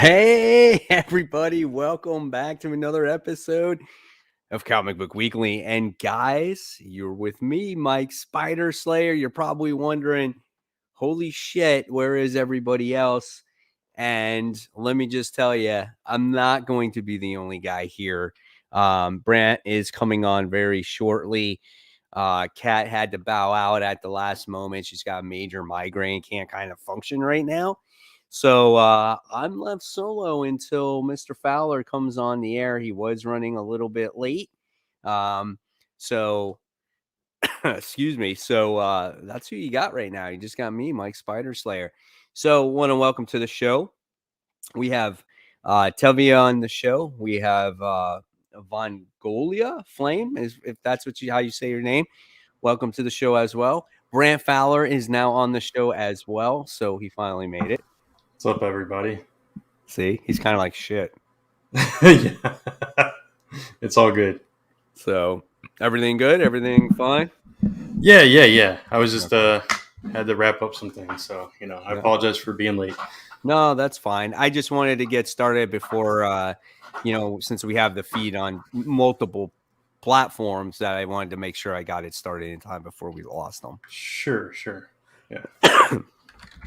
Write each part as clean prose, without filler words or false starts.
Hey, everybody, welcome back to another episode of Comic Book Weekly. And guys, you're with me, Mike Spider Slayer. You're probably wondering, holy shit, where is everybody else? And let me just tell you, I'm not going to be the only guy here. Brant is coming on very shortly. Kat had to bow out at the last moment. She's got a major migraine, can't kind of function right now. So I'm left solo until Mr. Fowler comes on the air. He was running a little bit late. So excuse me. So that's who you got right now. You just got me, Mike Spider Slayer. So want to welcome to the show. We have Tevia on the show. We have Von Golia Flame, if that's how you say your name. Welcome to the show as well. Brant Fowler is now on the show as well. So he finally made it. What's up, everybody? See, he's kind of like shit. Yeah. It's all good. So everything good? Everything fine? Yeah. I was just had to wrap up some things, so I apologize for being late. No, that's fine. I just wanted to get started before since we have the feed on multiple platforms, that I wanted to make sure I got it started in time before we lost them. Sure. Yeah.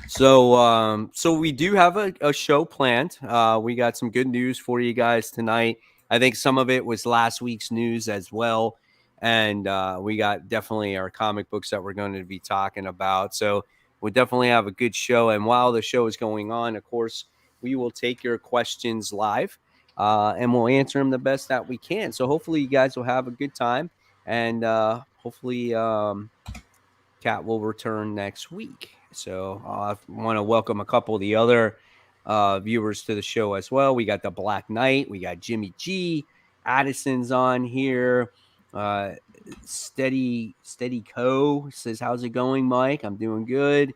So we do have a show planned. We got some good news for you guys tonight. I think some of it was last week's news as well. And we got definitely our comic books that we're going to be talking about. So we'll definitely have a good show. And while the show is going on, of course, we will take your questions live and we'll answer them the best that we can. So hopefully you guys will have a good time. And hopefully Kat will return next week. So I want to welcome a couple of the other viewers to the show as well. We got the Black Knight. We got Jimmy G. Addison's on here. Steady Co. says, how's it going, Mike? I'm doing good.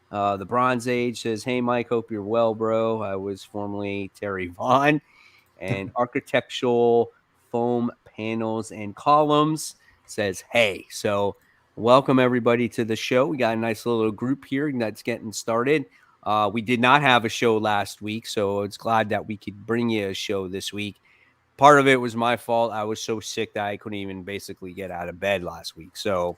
The Bronze Age says, hey, Mike, hope you're well, bro. I was formerly Terry Vaughn. And Architectural Foam Panels and Columns says, hey. So welcome, everybody, to the show. We got a nice little group here that's getting started. We did not have a show last week, so it's glad that we could bring you a show this week. Part of it was my fault. I was so sick that I couldn't even basically get out of bed last week. So,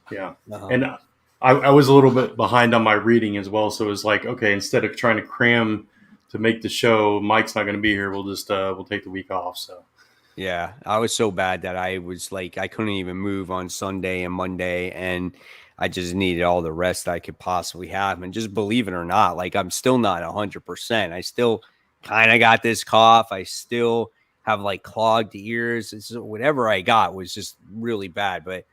yeah. And I was a little bit behind on my reading as well. So it was like, okay, instead of trying to cram to make the show, Mike's not going to be here. We'll just we'll take the week off. So. Yeah, I was so bad that I was like, I couldn't even move on Sunday and Monday, and I just needed all the rest I could possibly have. And just believe it or not, like, I'm still not 100%. I still kind of got this cough. I still have like clogged ears. It's whatever I got was just really bad, but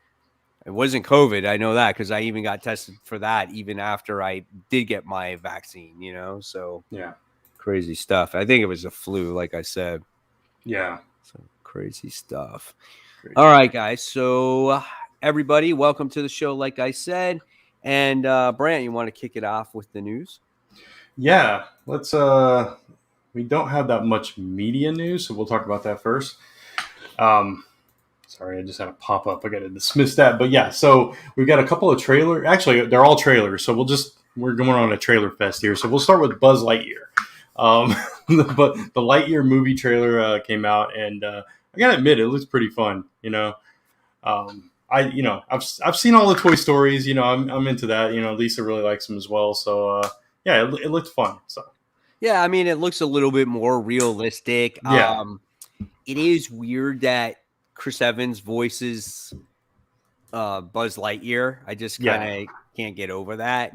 it wasn't COVID. I know that because I even got tested for that even after I did get my vaccine, so yeah, crazy stuff. I think it was a flu, like I said. Yeah. So crazy stuff. Crazy. All right, guys. So everybody, welcome to the show, like I said. And Brant, you want to kick it off with the news? Yeah, let's we don't have that much media news, so we'll talk about that first. Sorry, I just had a pop up. I got to dismiss that. But yeah, so we've got a couple of trailers. Actually, they're all trailers. So we're going on a trailer fest here. So we'll start with Buzz Lightyear. But the Lightyear movie trailer came out, and I gotta admit, it looks pretty fun. I've seen all the Toy Stories. I'm into that. Lisa really likes them as well. So yeah, it looked fun. So. Yeah, I mean, it looks a little bit more realistic. Yeah. It is weird that Chris Evans voices Buzz Lightyear. I just kind of can't get over that,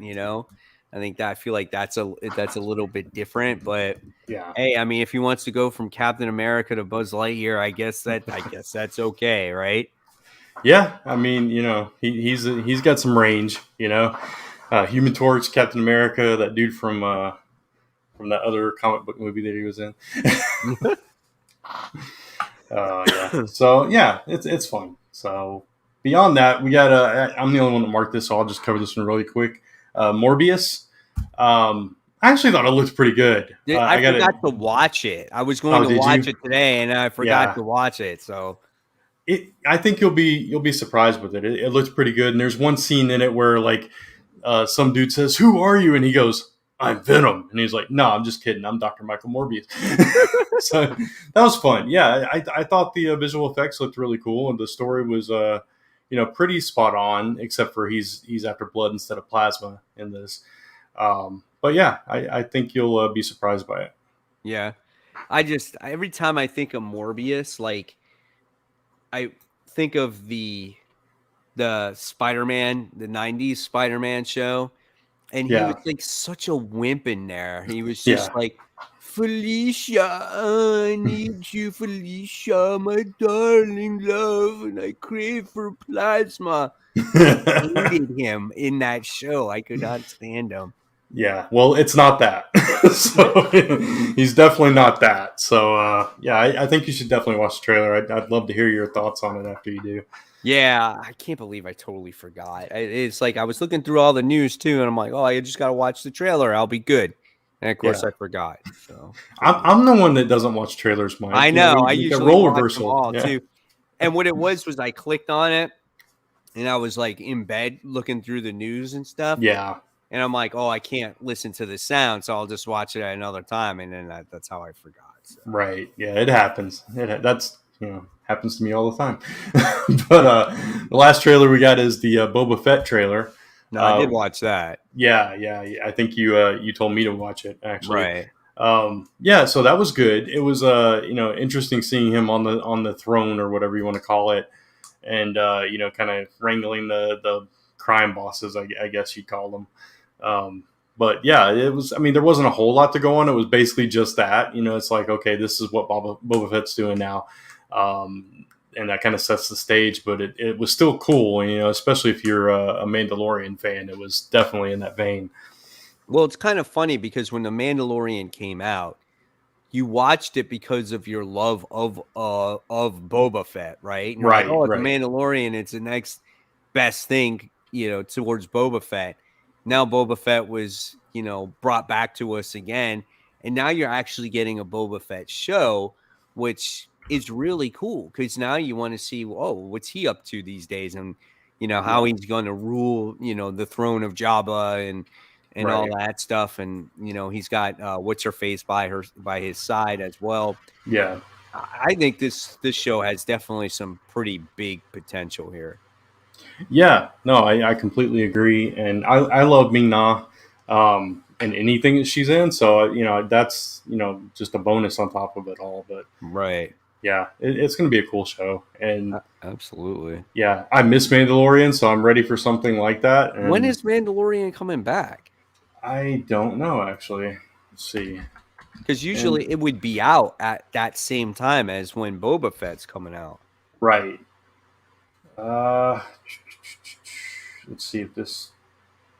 I feel like that's a little bit different, but yeah. Hey, I mean, if he wants to go from Captain America to Buzz Lightyear, I guess that's okay, right? Yeah, I mean, he's got some range, Human Torch, Captain America, that dude from that other comic book movie that he was in. Yeah. So yeah, it's fun. So beyond that, we got I'm the only one that marked this, so I'll just cover this one really quick. Morbius. I actually thought it looked pretty good. I forgot to watch it. I was going to watch it today, and I forgot to watch it. So I think you'll be surprised with it. It looks pretty good. And there's one scene in it where like some dude says, "Who are you?" and he goes, I'm Venom. And he's like, no, I'm just kidding. I'm Dr. Michael Morbius. So that was fun. Yeah, I thought the visual effects looked really cool, and the story was, pretty spot on, except for he's after blood instead of plasma in this. But yeah, I think you'll be surprised by it. Yeah. Every time I think of Morbius, like I think of the Spider-Man, the 90s Spider-Man show. And he was Yeah, like such a wimp in there. He was just yeah. like, Felicia, I need you, Felicia, my darling love, and I crave for plasma. I hated him in that show. I could not stand him. Yeah, well, it's not that. So he's definitely not that. So yeah, I think you should definitely watch the trailer. I'd love to hear your thoughts on it after you do. Yeah, I can't believe I totally forgot. It's like I was looking through all the news too, and I'm like, oh, I just got to watch the trailer. I'll be good. And of course, Yeah. I forgot. So I'm the one that doesn't watch trailers, Mike. I know. I We got usually role watch them reversal. all Yeah. too. And what it was I clicked on it, and I was like in bed looking through the news and stuff. Yeah. And I'm like, oh, I can't listen to the sound, so I'll just watch it at another time. And then that's how I forgot. So. Right. Yeah, it happens. That's happens to me all the time. But the last trailer we got is the Boba Fett trailer. No, I did watch that. Yeah. I think you told me to watch it actually. Right. Yeah, so that was good. It was interesting seeing him on the throne or whatever you want to call it, and kind of wrangling the crime bosses, I guess you'd call them. But yeah, it was. I mean, there wasn't a whole lot to go on. It was basically just that. It's like, okay, this is what Boba Fett's doing now, and that kind of sets the stage. But it was still cool, especially if you're a Mandalorian fan. It was definitely in that vein. Well, it's kind of funny because when The Mandalorian came out, you watched it because of your love of Boba Fett, right? And you're like, oh, it's Right. The Mandalorian. It's the next best thing, towards Boba Fett. Now Boba Fett was, brought back to us again. And now you're actually getting a Boba Fett show, which is really cool because now you want to see, oh, what's he up to these days? And, how he's going to rule, the throne of Jabba and all that stuff. And, he's got what's her face by his side as well. Yeah. I think this show has definitely some pretty big potential here. Yeah, no, I completely agree, and I love Ming Na, and anything that she's in. So that's just a bonus on top of it all. But Right. yeah, it's going to be a cool show, and absolutely. Yeah, I miss Mandalorian, so I'm ready for something like that. And when is Mandalorian coming back? I don't know actually. Let's see. Because usually it would be out at that same time as when Boba Fett's coming out. Right. Let's see if this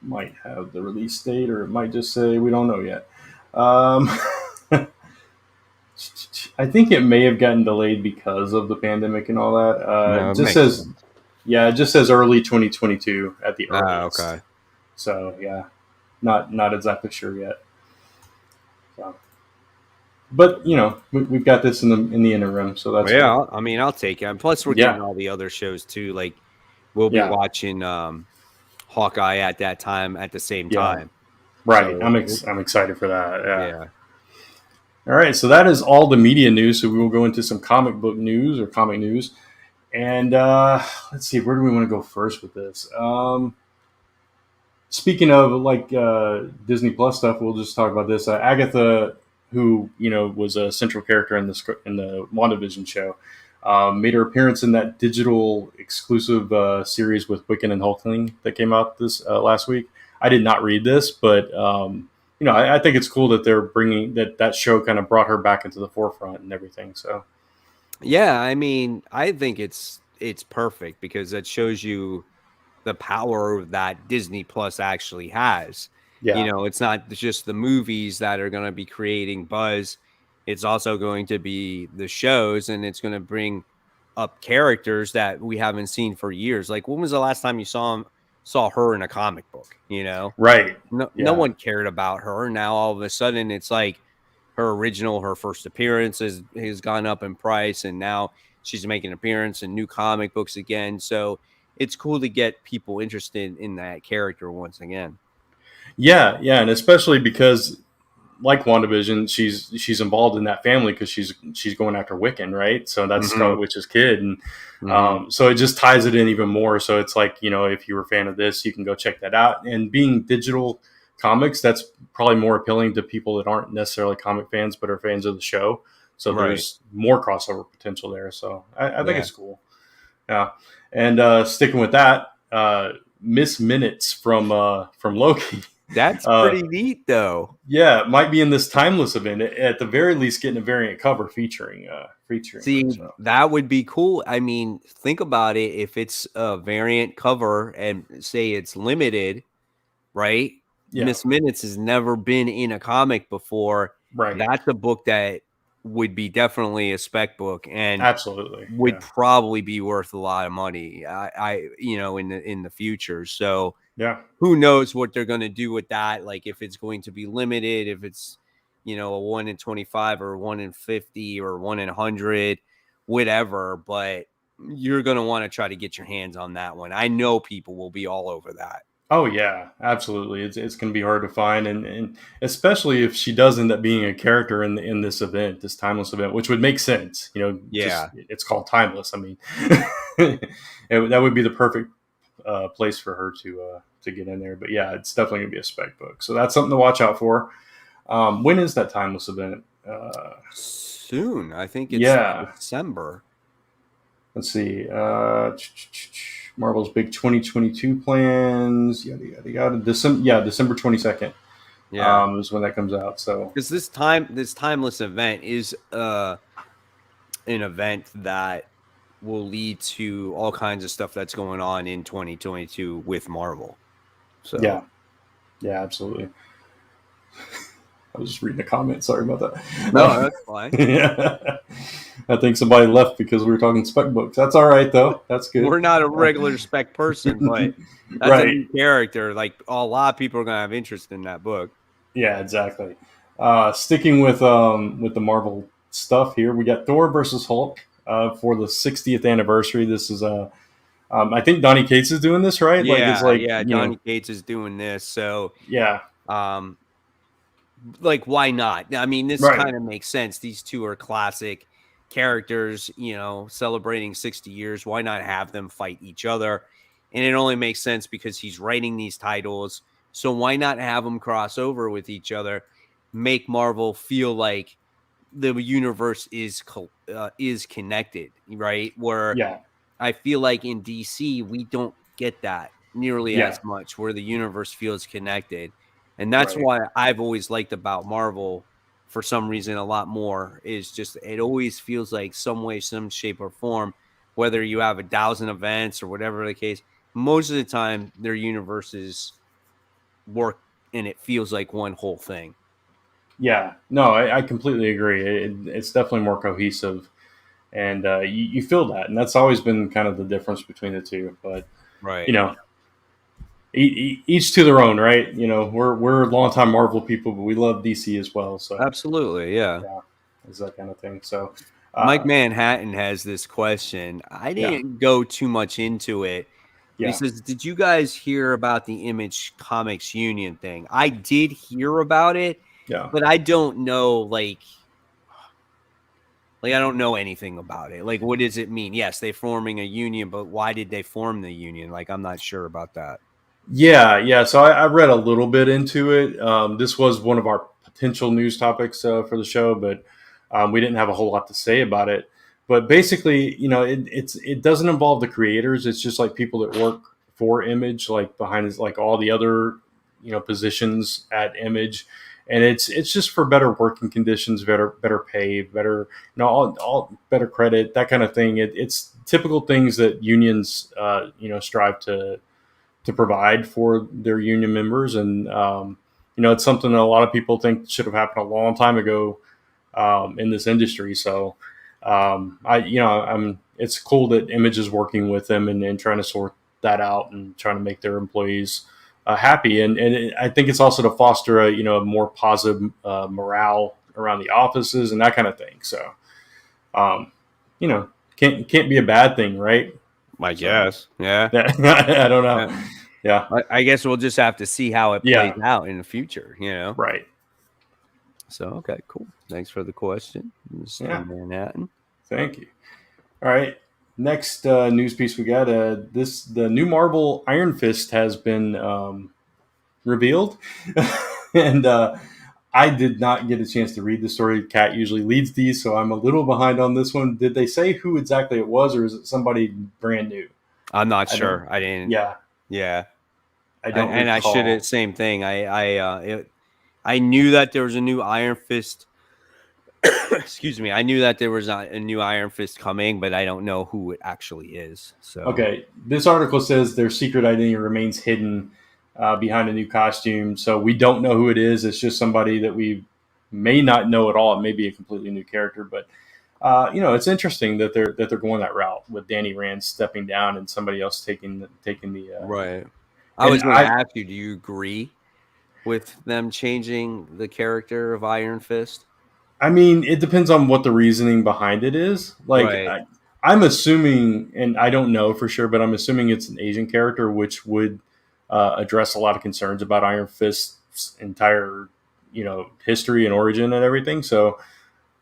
might have the release date, or it might just say we don't know yet. I think it may have gotten delayed because of the pandemic and all that. It just says early 2022 at the earliest. Okay. So yeah, not exactly sure yet. So. But we've got this in the interim, so that's cool. I mean, I'll take it. And plus, we're getting all the other shows too. Like we'll be watching Hawkeye at that time at the same time. Right. So, I'm excited for that. Yeah. All right. So that is all the media news. So we will go into some comic book news or comic news, and let's see, where do we want to go first with this? Speaking of Disney Plus stuff, we'll just talk about this. Agatha, who was a central character in the WandaVision show, made her appearance in that digital exclusive series with Wiccan and Hulkling that came out this last week. I did not read this, but I think it's cool that they're bringing that show kind of brought her back into the forefront and everything. So, yeah, I mean, I think it's perfect because it shows you the power that Disney Plus actually has. Yeah. It's not just the movies that are going to be creating buzz. It's also going to be the shows, and it's going to bring up characters that we haven't seen for years. Like, when was the last time you saw her in a comic book? Right. No one cared about her. Now all of a sudden, it's like her first appearance has gone up in price, and now she's making an appearance in new comic books again. So it's cool to get people interested in that character once again. Yeah, yeah, and especially because like WandaVision, she's involved in that family because she's going after Wiccan, right? So that's Hmm. Scarlet Witch's kid, and Hmm. so it just ties it in even more. So it's like, if you were a fan of this, you can go check that out. And being digital comics, that's probably more appealing to people that aren't necessarily comic fans but are fans of the show. So Right. there's more crossover potential there. So I think Yeah. it's cool. Yeah, and sticking with that, Miss Minutes from Loki. That's Uh, pretty neat, though. yeah, it might be in this timeless event. At the very least, getting a variant cover featuring her. See, So that would be cool. I mean, think about it. If it's a variant cover and say it's limited, right? yeah, Miss Minutes has never been in a comic before. right, That's a book that would be definitely a spec book and absolutely, would yeah, probably be worth a lot of money. In the future. So yeah, who knows what they're going to do with that? Like if it's going to be limited, if it's a 1 in 25 or 1 in 50 or 1 in 100, whatever. But you're going to want to try to get your hands on that one. I know people will be all over that. oh yeah, absolutely. It's going to be hard to find, and especially if she does end up being a character in this event, this timeless event, which would make sense. Just Yeah. it's called timeless. I mean, that would be the perfect place for her to get in there. But yeah, it's definitely going to be a spec book, so that's something to watch out for. When is that timeless event? Soon. I think it's Yeah, December. let's see. Marvel's big 2022 plans. Yada yada yada. December 22nd. Yeah. Is when that comes out. So Because this timeless event is an event that will lead to all kinds of stuff that's going on in 2022 with Marvel. yeah, So yeah, absolutely. I was just reading the comments. Sorry about no, that. that's fine. Yeah. I think somebody left because we were talking spec books. That's all right though. That's good. We're not a regular spec person, but that's a Right. new character. Like a lot of people are gonna have interest in that book. Yeah, exactly. Sticking with the Marvel stuff here, we got Thor versus Hulk for the 60th anniversary. This is I think Donny Cates is doing this, right? Like it's Yeah, like yeah. Donny Cates is doing this, so yeah, um, like why not? I mean, this right, kind of makes sense. These two are classic characters, celebrating 60 years. Why not have them fight each other? And it only makes sense because he's writing these titles. So why not have them cross over with each other? Make Marvel feel like the universe is connected, right? Where yeah, I feel like in DC we don't get that nearly yeah, as much, where the universe feels connected. And that's right, why I've always liked about Marvel for some reason a lot more is just it always feels like some way, some shape or form, whether you have 1,000 events or whatever the case, most of the time their universes work and it feels like one whole thing. yeah. No, I completely agree. It's definitely more cohesive, and you feel that, and that's always been kind of the difference between the two. But you Right. know, each to their own, right? We're longtime Marvel people, but we love DC as well. So Absolutely. Yeah. yeah, it's that kind of thing. So Mike uh, Manhattan has this question. I yeah, didn't go too much into it, but he yeah, says, "Did you guys hear about the Image Comics Union thing?" I did hear about it, yeah. but I don't know like I don't know anything about it. Like what does it mean? Yes, they're forming a union, but why did they form the union? Like I'm not sure about that. Yeah, yeah. So I read a little bit into it. This was one of our potential news topics for the show, but we didn't have a whole lot to say about it. But basically, it doesn't involve the creators. It's just like people that work for Image, like behind like all the other positions at Image, and it's just for better working conditions, better pay, better all better credit, that kind of thing. It's typical things that unions strive to provide for their union members. And, it's something that a lot of people think should have happened a long time ago in this industry. So, it's cool that Image is working with them and trying to sort that out and trying to make their employees happy. And I think it's also to foster a more positive morale around the offices and that kind of thing. So, um, you know, can't be a bad thing, right? I So guess. Yeah. I don't know. Yeah. Yeah. I guess we'll just have to see how it plays Yeah. out in the future, you know? Right. So, okay, cool. Thanks for the question, Mr. Yeah. Manhattan. Thank you. All right. Next news piece we got. The new Marvel Iron Fist has been revealed, and I did not get a chance to read the story. Kat usually leads these, so I'm a little behind on this one. Did they say who exactly it was, or is it somebody brand new? I'm not I don't. sure. I didn't. Yeah, Yeah, I don't and I should have recall. same thing. I knew that there was a new Iron Fist. Excuse me. I knew that there was a new Iron Fist coming, but I don't know who it actually is. So Okay, this article says their secret identity remains hidden behind a new costume, so we don't know who it is. It's just somebody that we may not know at all. It may be a completely new character, but it's interesting that they're going that route with Danny Rand stepping down and somebody else taking the. right. I And was going to I ask you, do you agree with them changing the character of Iron Fist? I mean, it depends on what the reasoning behind it is. Like, Right. I'm assuming, and I don't know for sure, but I'm assuming it's an Asian character, which would address a lot of concerns about Iron Fist's entire, history and origin and everything. So,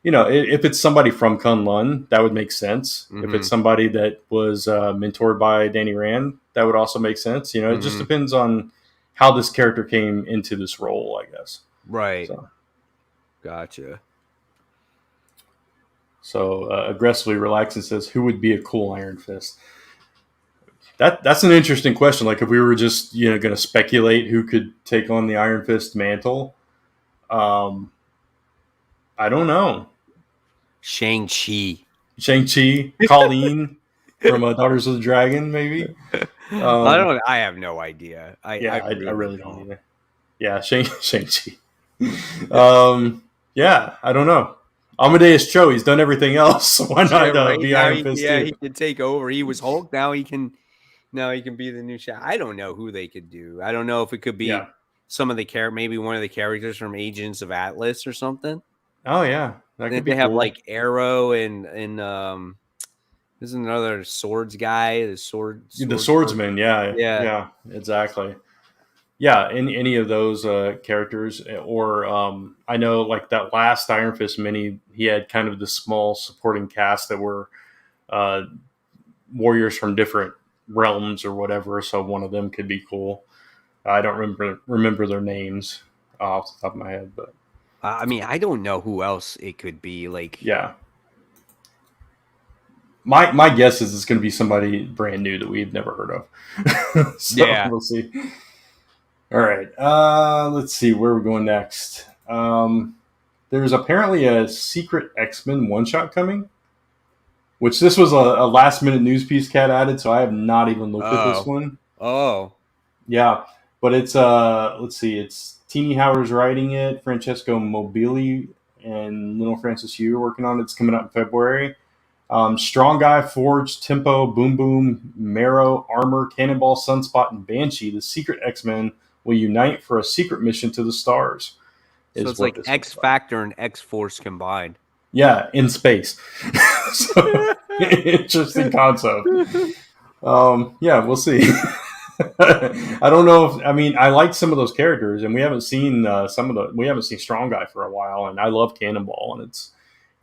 if it's somebody from Kunlun, that would make sense. If Mm-hmm. it's somebody that was mentored by Danny Rand, that would also make sense. It just Mm-hmm. depends on how this character came into this role, I guess. Right. So. Gotcha. So aggressively relaxing says, "Who would be a cool Iron Fist?" That's an interesting question. Like if we were just going to speculate who could take on the Iron Fist mantle, um, I don't know. Shang-Chi. Shang-Chi, Colleen from Daughters of the Dragon, maybe. I have no idea. I I really really don't don't. either. Yeah, Shang-Chi. Yeah, I don't know. Amadeus Cho, he's done everything else. Why Yeah, not right. be Now Iron Fist he too? can take over. He was Hulk. Now he can be the new Shaq. I don't know who they could do. I don't know if it could Yeah. be some of the maybe one of the characters from Agents of Atlas or something. Oh yeah, that could Then be they have cool. like Arrow and there's another swords guy, the The sword person. swordsman, yeah, Yeah. yeah, exactly. Yeah, any of those characters, or I know like that last Iron Fist mini, he had kind of the small supporting cast that were uh, warriors from different realms or whatever. So one of them could be cool. I don't remember their names off the top of my head, but I mean, I don't know who else it could be. Like, yeah, my guess is it's going to be somebody brand new that we've never heard of. So yeah. we'll see. All right. Let's see where we're going next. There's apparently a secret X-Men one-shot coming, which this was a last-minute news piece Cat added, so I have not even looked at this Oh. one. Oh. Yeah, but it's let's see, it's Teeny Howard's writing it, Francesco Mobili and Little Francis Yu are working on it. It's coming out in February. Strong Guy, Forge, Tempo, Boom Boom, Marrow, Armor, Cannonball, Sunspot, and Banshee, the secret X-Men, will unite for a secret mission to the stars. So Is it's what like this one's X about. Factor and X Force combined. Yeah, in space. So, interesting concept. Yeah, we'll see. I don't know if I mean I like some of those characters, and we haven't seen we haven't seen Strong Guy for a while, and I love Cannonball, and it's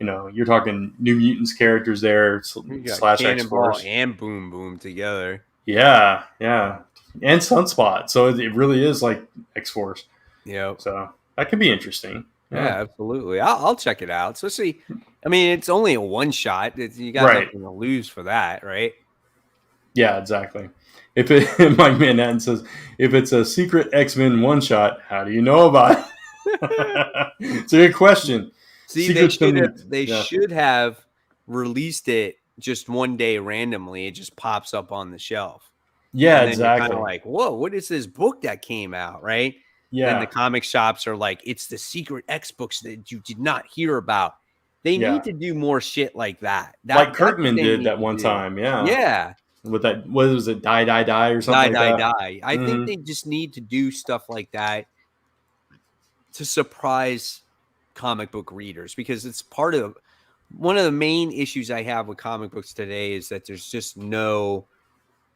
you're talking New Mutants characters there You got slash X Cannonball Force. and Boom Boom together. Yeah, yeah, and Sunspot. So it really is like X Force. Yep. So that could be interesting. Yeah, Yeah, absolutely. I'll check it out. Especially, I mean, it's only a one shot. You got right. nothing to lose for that, right? Yeah, exactly. If it, Mike Manhattan says, if it's a secret X-Men one shot, how do you know about it? It's a good question. See, Secrets come, they yeah, should have released it just one day randomly. It just pops up on the shelf. yeah, And then you're kind of exactly. like, whoa, what is this book that came out, right? Then the Yeah, comic shops are like, it's the secret X books that you did not hear about. They yeah. need to do more shit like that. Like That's what Kirkman they did need that to one do. time. Yeah, Yeah. with that, what was it, Die Die Die or something Die, like die, that. die. I think Mm-hmm. they just need to do stuff like that to surprise comic book readers because it's part of one of the main issues I have with comic books today is that there's just no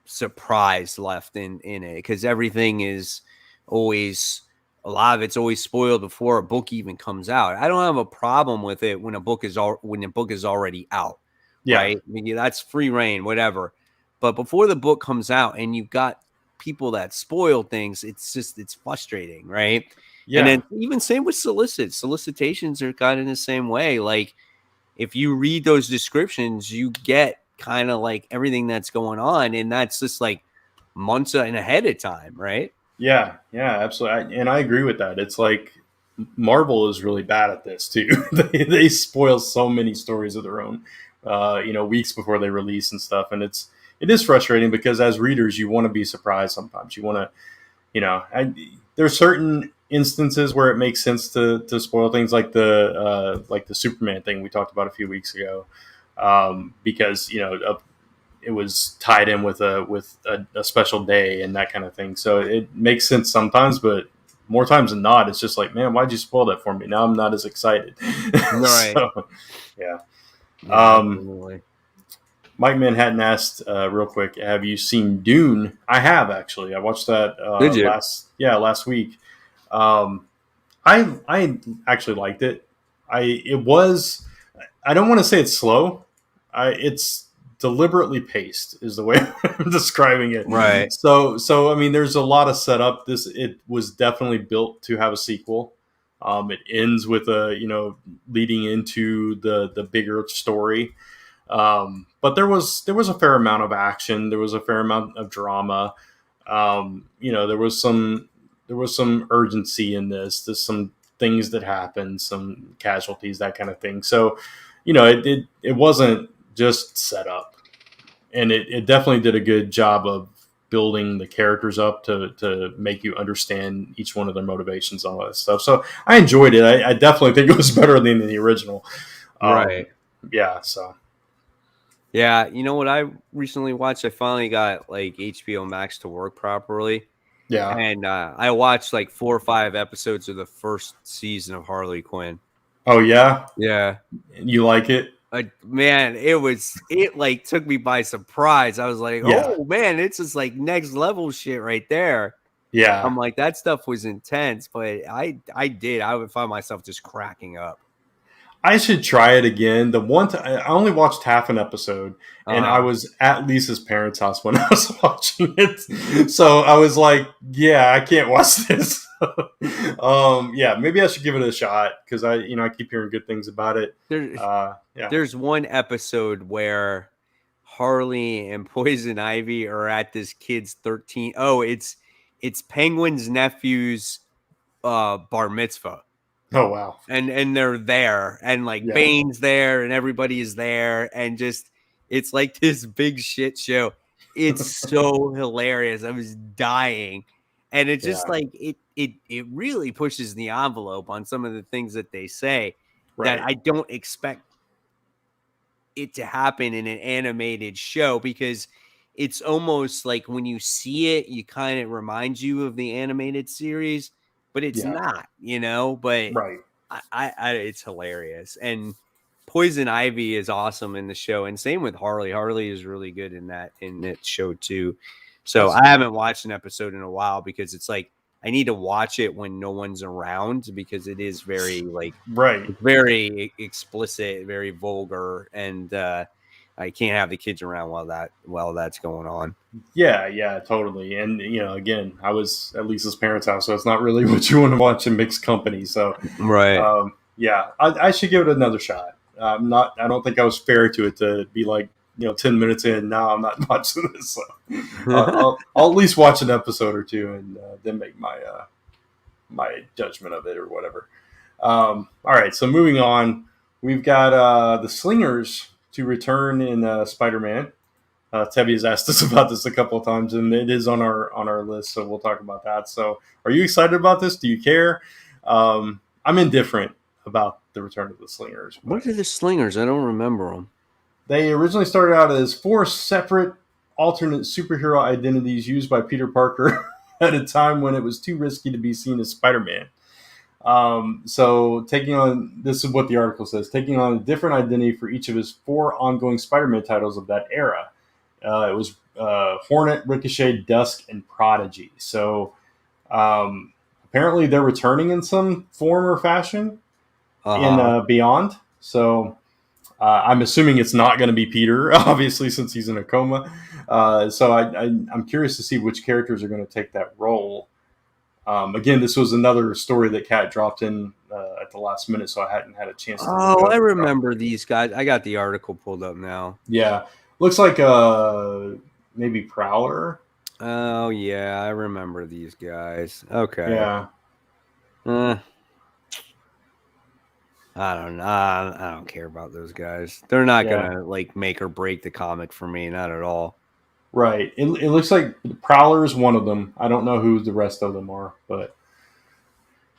surprise left in it, because everything is always, a lot of it's always spoiled before a book even comes out. I don't have a problem with it when the book is already out, Yeah. right? I mean, that's free reign, whatever. But before the book comes out and you've got people that spoil things, it's frustrating, right? And Yeah. then even same with solicitations are kind of the same way. Like, if you read those descriptions, you get kind of like everything that's going on, and that's just like months and ahead of time, right? Yeah. Yeah. Absolutely. And I agree with that. It's like Marvel is really bad at this too. They spoil so many stories of their own, weeks before they release and stuff. And it is frustrating because as readers, you want to be surprised sometimes. You want to, there's certain instances where it makes sense to spoil things like the Superman thing we talked about a few weeks ago, because it was tied in with a special day and that kind of thing. So it makes sense sometimes, but more times than not, it's just like, man, why'd you spoil that for me? Now I'm not as excited. Right. So, yeah. Yeah, Mike Manhattan asked real quick, have you seen Dune? I have, actually. I watched that Did you? last week. I actually liked it. I don't want to say it's slow. It's deliberately paced is the way I'm describing it. Right. So I mean, there's a lot of setup. It was definitely built to have a sequel. It ends with leading into the bigger story. But there was a fair amount of action. There was a fair amount of drama. There was some urgency in this. There's some things that happened, some casualties, that kind of thing. So, it wasn't just set up, and it definitely did a good job of building the characters up to make you understand each one of their motivations and all that stuff. So I enjoyed it. I definitely think it was better than the original. Right. Yeah. So. Yeah, you know what I recently watched? I finally got like HBO Max to work properly. Yeah. And I watched like 4 or 5 episodes of the first season of Harley Quinn. Oh yeah. Yeah. You like it? Man, it like took me by surprise. I was like, Yeah. oh man, it's just like next level shit right there. Yeah. I'm like, that stuff was intense, but I would find myself just cracking up. I should try it again. The one time I only watched half an episode, and I was at Lisa's parents' house when I was watching it. So I was like, "Yeah, I can't watch this." Yeah, maybe I should give it a shot because I keep hearing good things about it. Yeah. There's one episode where Harley and Poison Ivy are at this kid's 13. Oh, it's Penguin's nephew's bar mitzvah. Oh wow. And they're there, and like Bane's there, and everybody is there, and just it's like this big shit show. It's so hilarious. I was dying. And it's just like it really pushes the envelope on some of the things that they say that I don't expect it to happen in an animated show, because it's almost like when you see it, you kind of reminds you of the animated series, but it's not, but I it's hilarious. And Poison Ivy is awesome in the show, and same with Harley. Harley is really good in that show too. So I haven't watched an episode in a while because it's like I need to watch it when no one's around, because it is very very explicit, very vulgar, and I can't have the kids around while that's going on. Yeah, totally. And again, I was at Lisa's parents' house, so it's not really what you want to watch in mixed company. So yeah, I should give it another shot. I don't think I was fair to it to be like 10 minutes in. Now I'm not watching this. So I'll at least watch an episode or two and then make my judgment of it or whatever. All right, so moving on, we've got the Slingers to return in Spider-Man. Tebby has asked us about this a couple of times, and it is on our list, so we'll talk about that. So, are you excited about this? Do you care? I'm indifferent about the return of the Slingers. What are the Slingers? I don't remember them. They originally started out as 4 separate alternate superhero identities used by Peter Parker at a time when it was too risky to be seen as Spider-Man. So taking on, this is what the article says, taking on a different identity for each of his 4 ongoing Spider-Man titles of that era. It was Hornet, Ricochet, Dusk, and Prodigy. So apparently they're returning in some form or fashion in Beyond. So I'm assuming it's not going to be Peter, obviously, since he's in a coma. So I'm curious to see which characters are going to take that role. Again, this was another story that Kat dropped in at the last minute, so I hadn't had a chance to look up. I remember these guys. I got the article pulled up now. Yeah. Looks like maybe Prowler. Oh, yeah. I remember these guys. Okay. Yeah. I don't know. I don't care about those guys. They're not gonna like make or break the comic for me. Not at all. Right. It looks like Prowler is one of them. I don't know who the rest of them are, but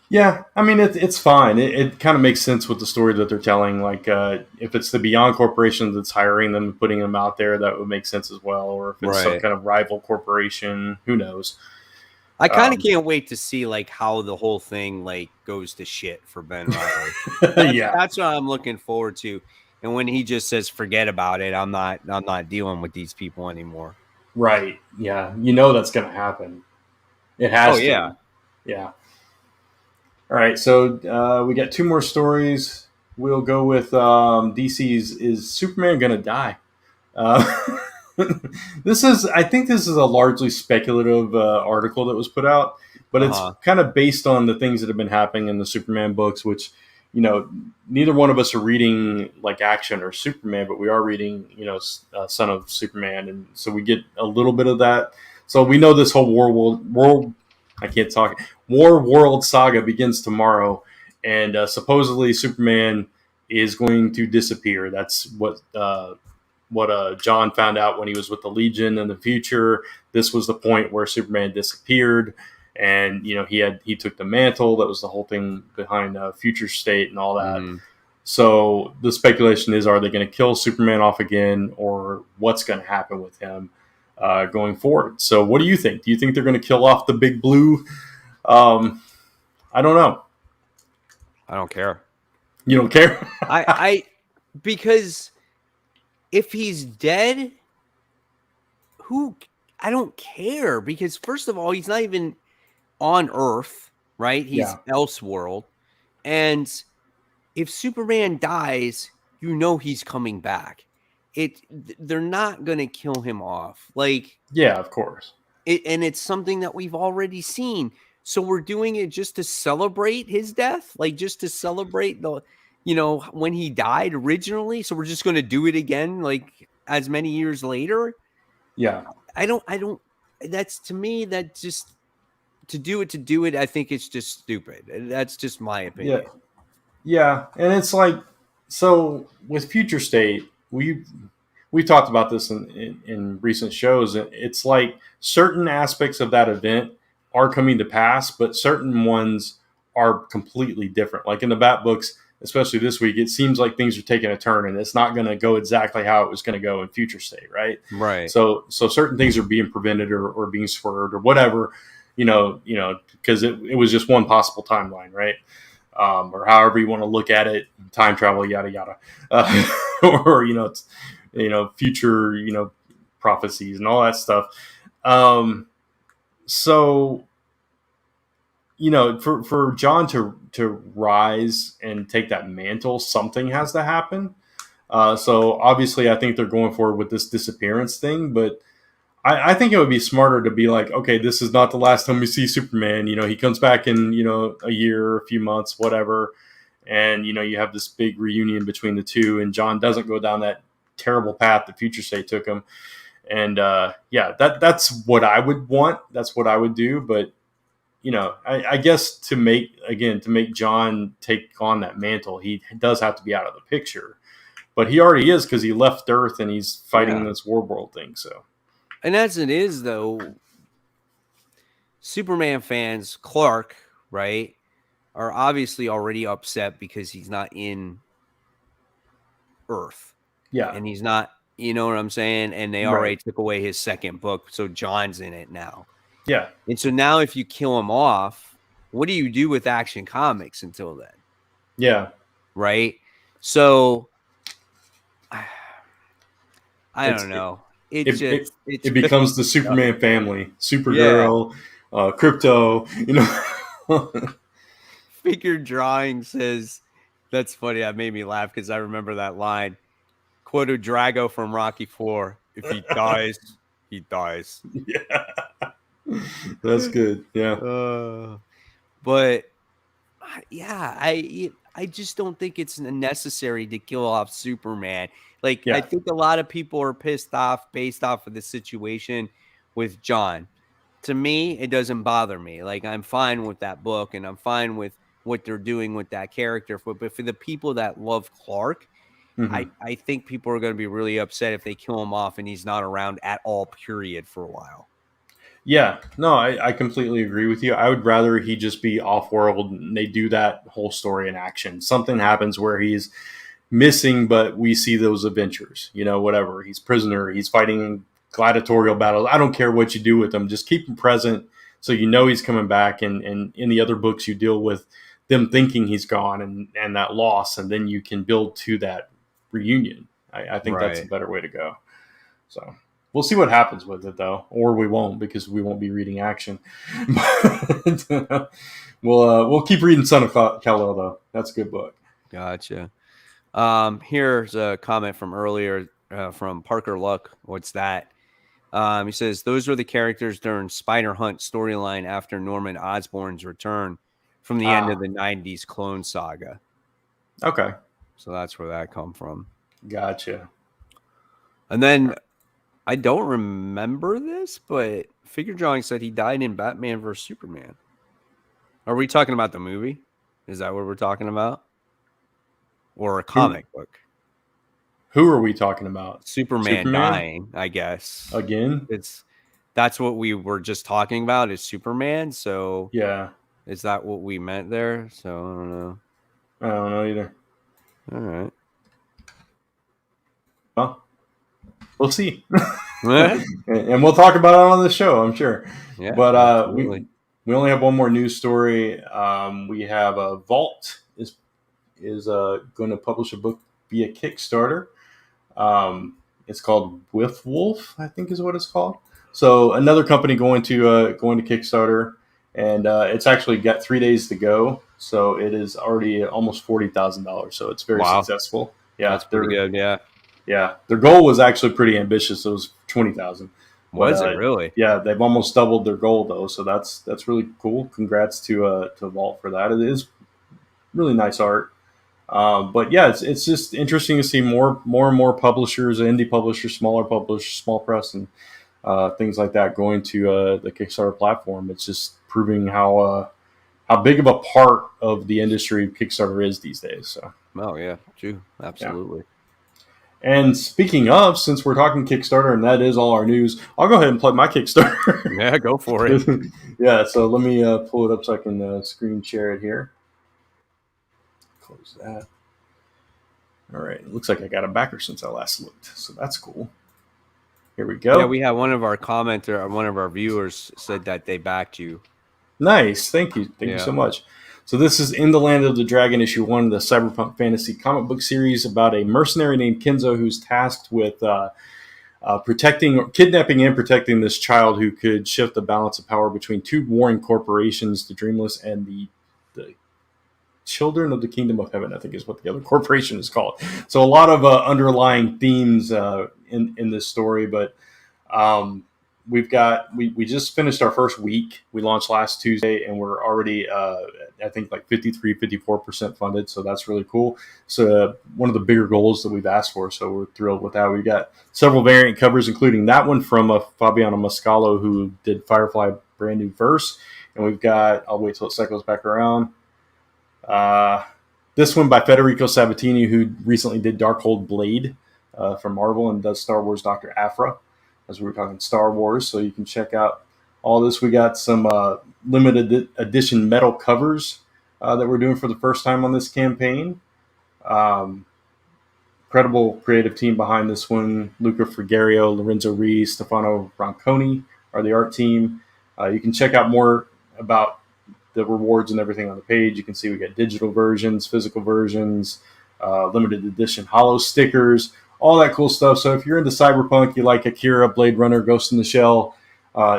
yeah, I mean it's fine. It kind of makes sense with the story that they're telling. Like if it's the Beyond Corporation that's hiring them and putting them out there, that would make sense as well. Or if it's some kind of rival corporation, who knows? I kind of can't wait to see like how the whole thing like goes to shit for Ben Reilly. That's what I'm looking forward to. And when he just says forget about it, I'm not dealing with these people anymore. Right. Yeah. You know that's going to happen. It has to. Yeah. Yeah. All right. So we got two more stories. We'll go with DC's Is Superman Going to Die? I think this is a largely speculative article that was put out, but it's kind of based on the things that have been happening in the Superman books, which, you know, neither one of us are reading like Action or Superman, but we are reading, you know, Son of Superman. And so we get a little bit of that. So we know this whole War World saga begins tomorrow. And supposedly Superman is going to disappear. That's what John found out when he was with the Legion in the future. This was the point where Superman disappeared, and you know he took the mantle. That was the whole thing behind Future State and all that. Mm. So the speculation is: are they going to kill Superman off again, or what's going to happen with him going forward? So, what do you think? Do you think they're going to kill off the Big Blue? I don't know. I don't care. You don't care? Because if he's dead, I don't care, because first of all, he's not even on Earth, right? He's Elseworld. And if Superman dies, you know he's coming back. They're not going to kill him off. Like, yeah, of course. And it's something that we've already seen. So we're doing it just to celebrate his death, like just to celebrate when he died originally. So we're just going to do it again, like as many years later. Yeah. I don't, that's to me, that just to do it. I think it's just stupid. That's just my opinion. Yeah. And it's like, so with Future State, we talked about this in recent shows. It's like certain aspects of that event are coming to pass, but certain ones are completely different. Like in the Bat books, especially this week, it seems like things are taking a turn, and it's not going to go exactly how it was going to go in Future State, right? Right. So certain things are being prevented or being swerved or whatever, because it was just one possible timeline, right? Or however you want to look at it, time travel, yada yada, or future prophecies and all that stuff. So, for John to rise and take that mantle, something has to happen. So obviously, I think they're going forward with this disappearance thing, but I think it would be smarter to be like, okay, this is not the last time we see Superman. He comes back in, a year, a few months, whatever. And, you have this big reunion between the two, and John doesn't go down that terrible path that Future State took him. And that's what I would want. That's what I would do. But, I guess to make John take on that mantle, he does have to be out of the picture. But he already is, because he left Earth and he's fighting this War World thing. So, and as it is, though, Superman fans, Clark, right, are obviously already upset because he's not in Earth. Yeah. And he's not, you know what I'm saying? And they already took away his second book, so John's in it now. Yeah. And so now if you kill him off, what do you do with Action Comics until then? Yeah. Right? So I don't know. it's It it, just it's it becomes the just, Superman family, yeah. Supergirl, Crypto. Figure drawing says that's funny. That made me laugh because I remember that line. Quoto Drago from Rocky Four. If he dies, he dies. Yeah, that's good. Yeah, Uh, but yeah, I just don't think it's necessary to kill off Superman. Like I yeah. think a lot of people are pissed off based off of the situation with John. To me, it doesn't bother me. Like I'm fine with that book and I'm fine with what they're doing with that character. But for the people that love Clark, Hmm. I think people are going to be really upset if they kill him off and he's not around at all, period, for a while. Yeah, no, I completely agree with you. I would rather he just be off world and they do that whole story in action. Something happens where he's missing, but we see those adventures. Whatever. He's prisoner. He's fighting gladiatorial battles. I don't care what you do with him. Just keep him present so he's coming back. And in the other books, you deal with them thinking he's gone and that loss, and then you can build to that reunion. I think that's a Right. better way to go. So we'll see what happens with it, though, or we won't because we won't be reading action. But we'll keep reading Son of Kal-El, though. That's a good book. Gotcha. Here's a comment from earlier from Parker Luck. What's that? He says those were the characters during Spider Hunt storyline after Norman Osborn's return from the end of the '90s Clone Saga. Okay, So that's where that come from. gotcha. And then I don't remember this, but Figure Drawing said he died in Batman vs Superman. Are we talking about the movie? Is that what we're talking about? Or a Who comic book? who are we talking about? Superman dying, I guess. Again? That's what we were just talking about is Superman. So Yeah, is that what we meant there? So I don't know. I don't know either. All right. Well, we'll see. And we'll talk about it on the show, I'm sure. Yeah, But absolutely. we only have one more news story. We have Vault is going to publish a book via Kickstarter. It's called With Wolf, I think is what it's called. So another company going to Kickstarter, and it's actually got 3 days to go. So it is already almost $40,000. So it's very successful. Yeah, that's pretty good. Yeah. Yeah, their goal was actually pretty ambitious. It was 20,000. Was it really? Yeah, they've almost doubled their goal though, so that's really cool. Congrats to Vault for that. It is really nice art. But yeah, it's just interesting to see more and more publishers, indie publishers, smaller publishers, small press, and things like that going to the Kickstarter platform. It's just proving how big of a part of the industry Kickstarter is these days. So. Oh yeah, true, absolutely. Yeah. And speaking of, since we're talking Kickstarter and that is all our news, I'll go ahead and plug my Kickstarter. Yeah, go for it. Yeah, so let me pull it up so I can screen share it here. Close that. All right, it looks like I got a backer since I last looked, so that's cool. Here we go. Yeah, we had one of our one of our viewers said that they backed you. Nice, thank you so much. So this is In the Land of the Dragon, issue 1 of the cyberpunk fantasy comic book series about a mercenary named Kenzo who's tasked with kidnapping and protecting this child who could shift the balance of power between two warring corporations, the Dreamless and the Children of the Kingdom of Heaven, I think is what the other corporation is called. So a lot of underlying themes in this story, but we just finished our first week. We launched last Tuesday, and we're already, I think, like 54% funded. So that's really cool. So one of the bigger goals that we've asked for. So we're thrilled with that. We've got several variant covers, including that one from Fabiano Mascalo, who did Firefly brand new verse. And we've got, I'll wait till it cycles back around. This one by Federico Sabatini, who recently did Darkhold Blade from Marvel and does Star Wars Dr. Aphra, as we were talking Star Wars. So you can check out all this. We got some limited edition metal covers that we're doing for the first time on this campaign. Incredible creative team behind this one. Luca Frigerio, Lorenzo Rees, Stefano Ronconi are the art team. You can check out more about the rewards and everything on the page. You can see we got digital versions, physical versions, limited edition holo stickers, all that cool stuff. So if you're into cyberpunk, you like Akira, Blade Runner, Ghost in the Shell,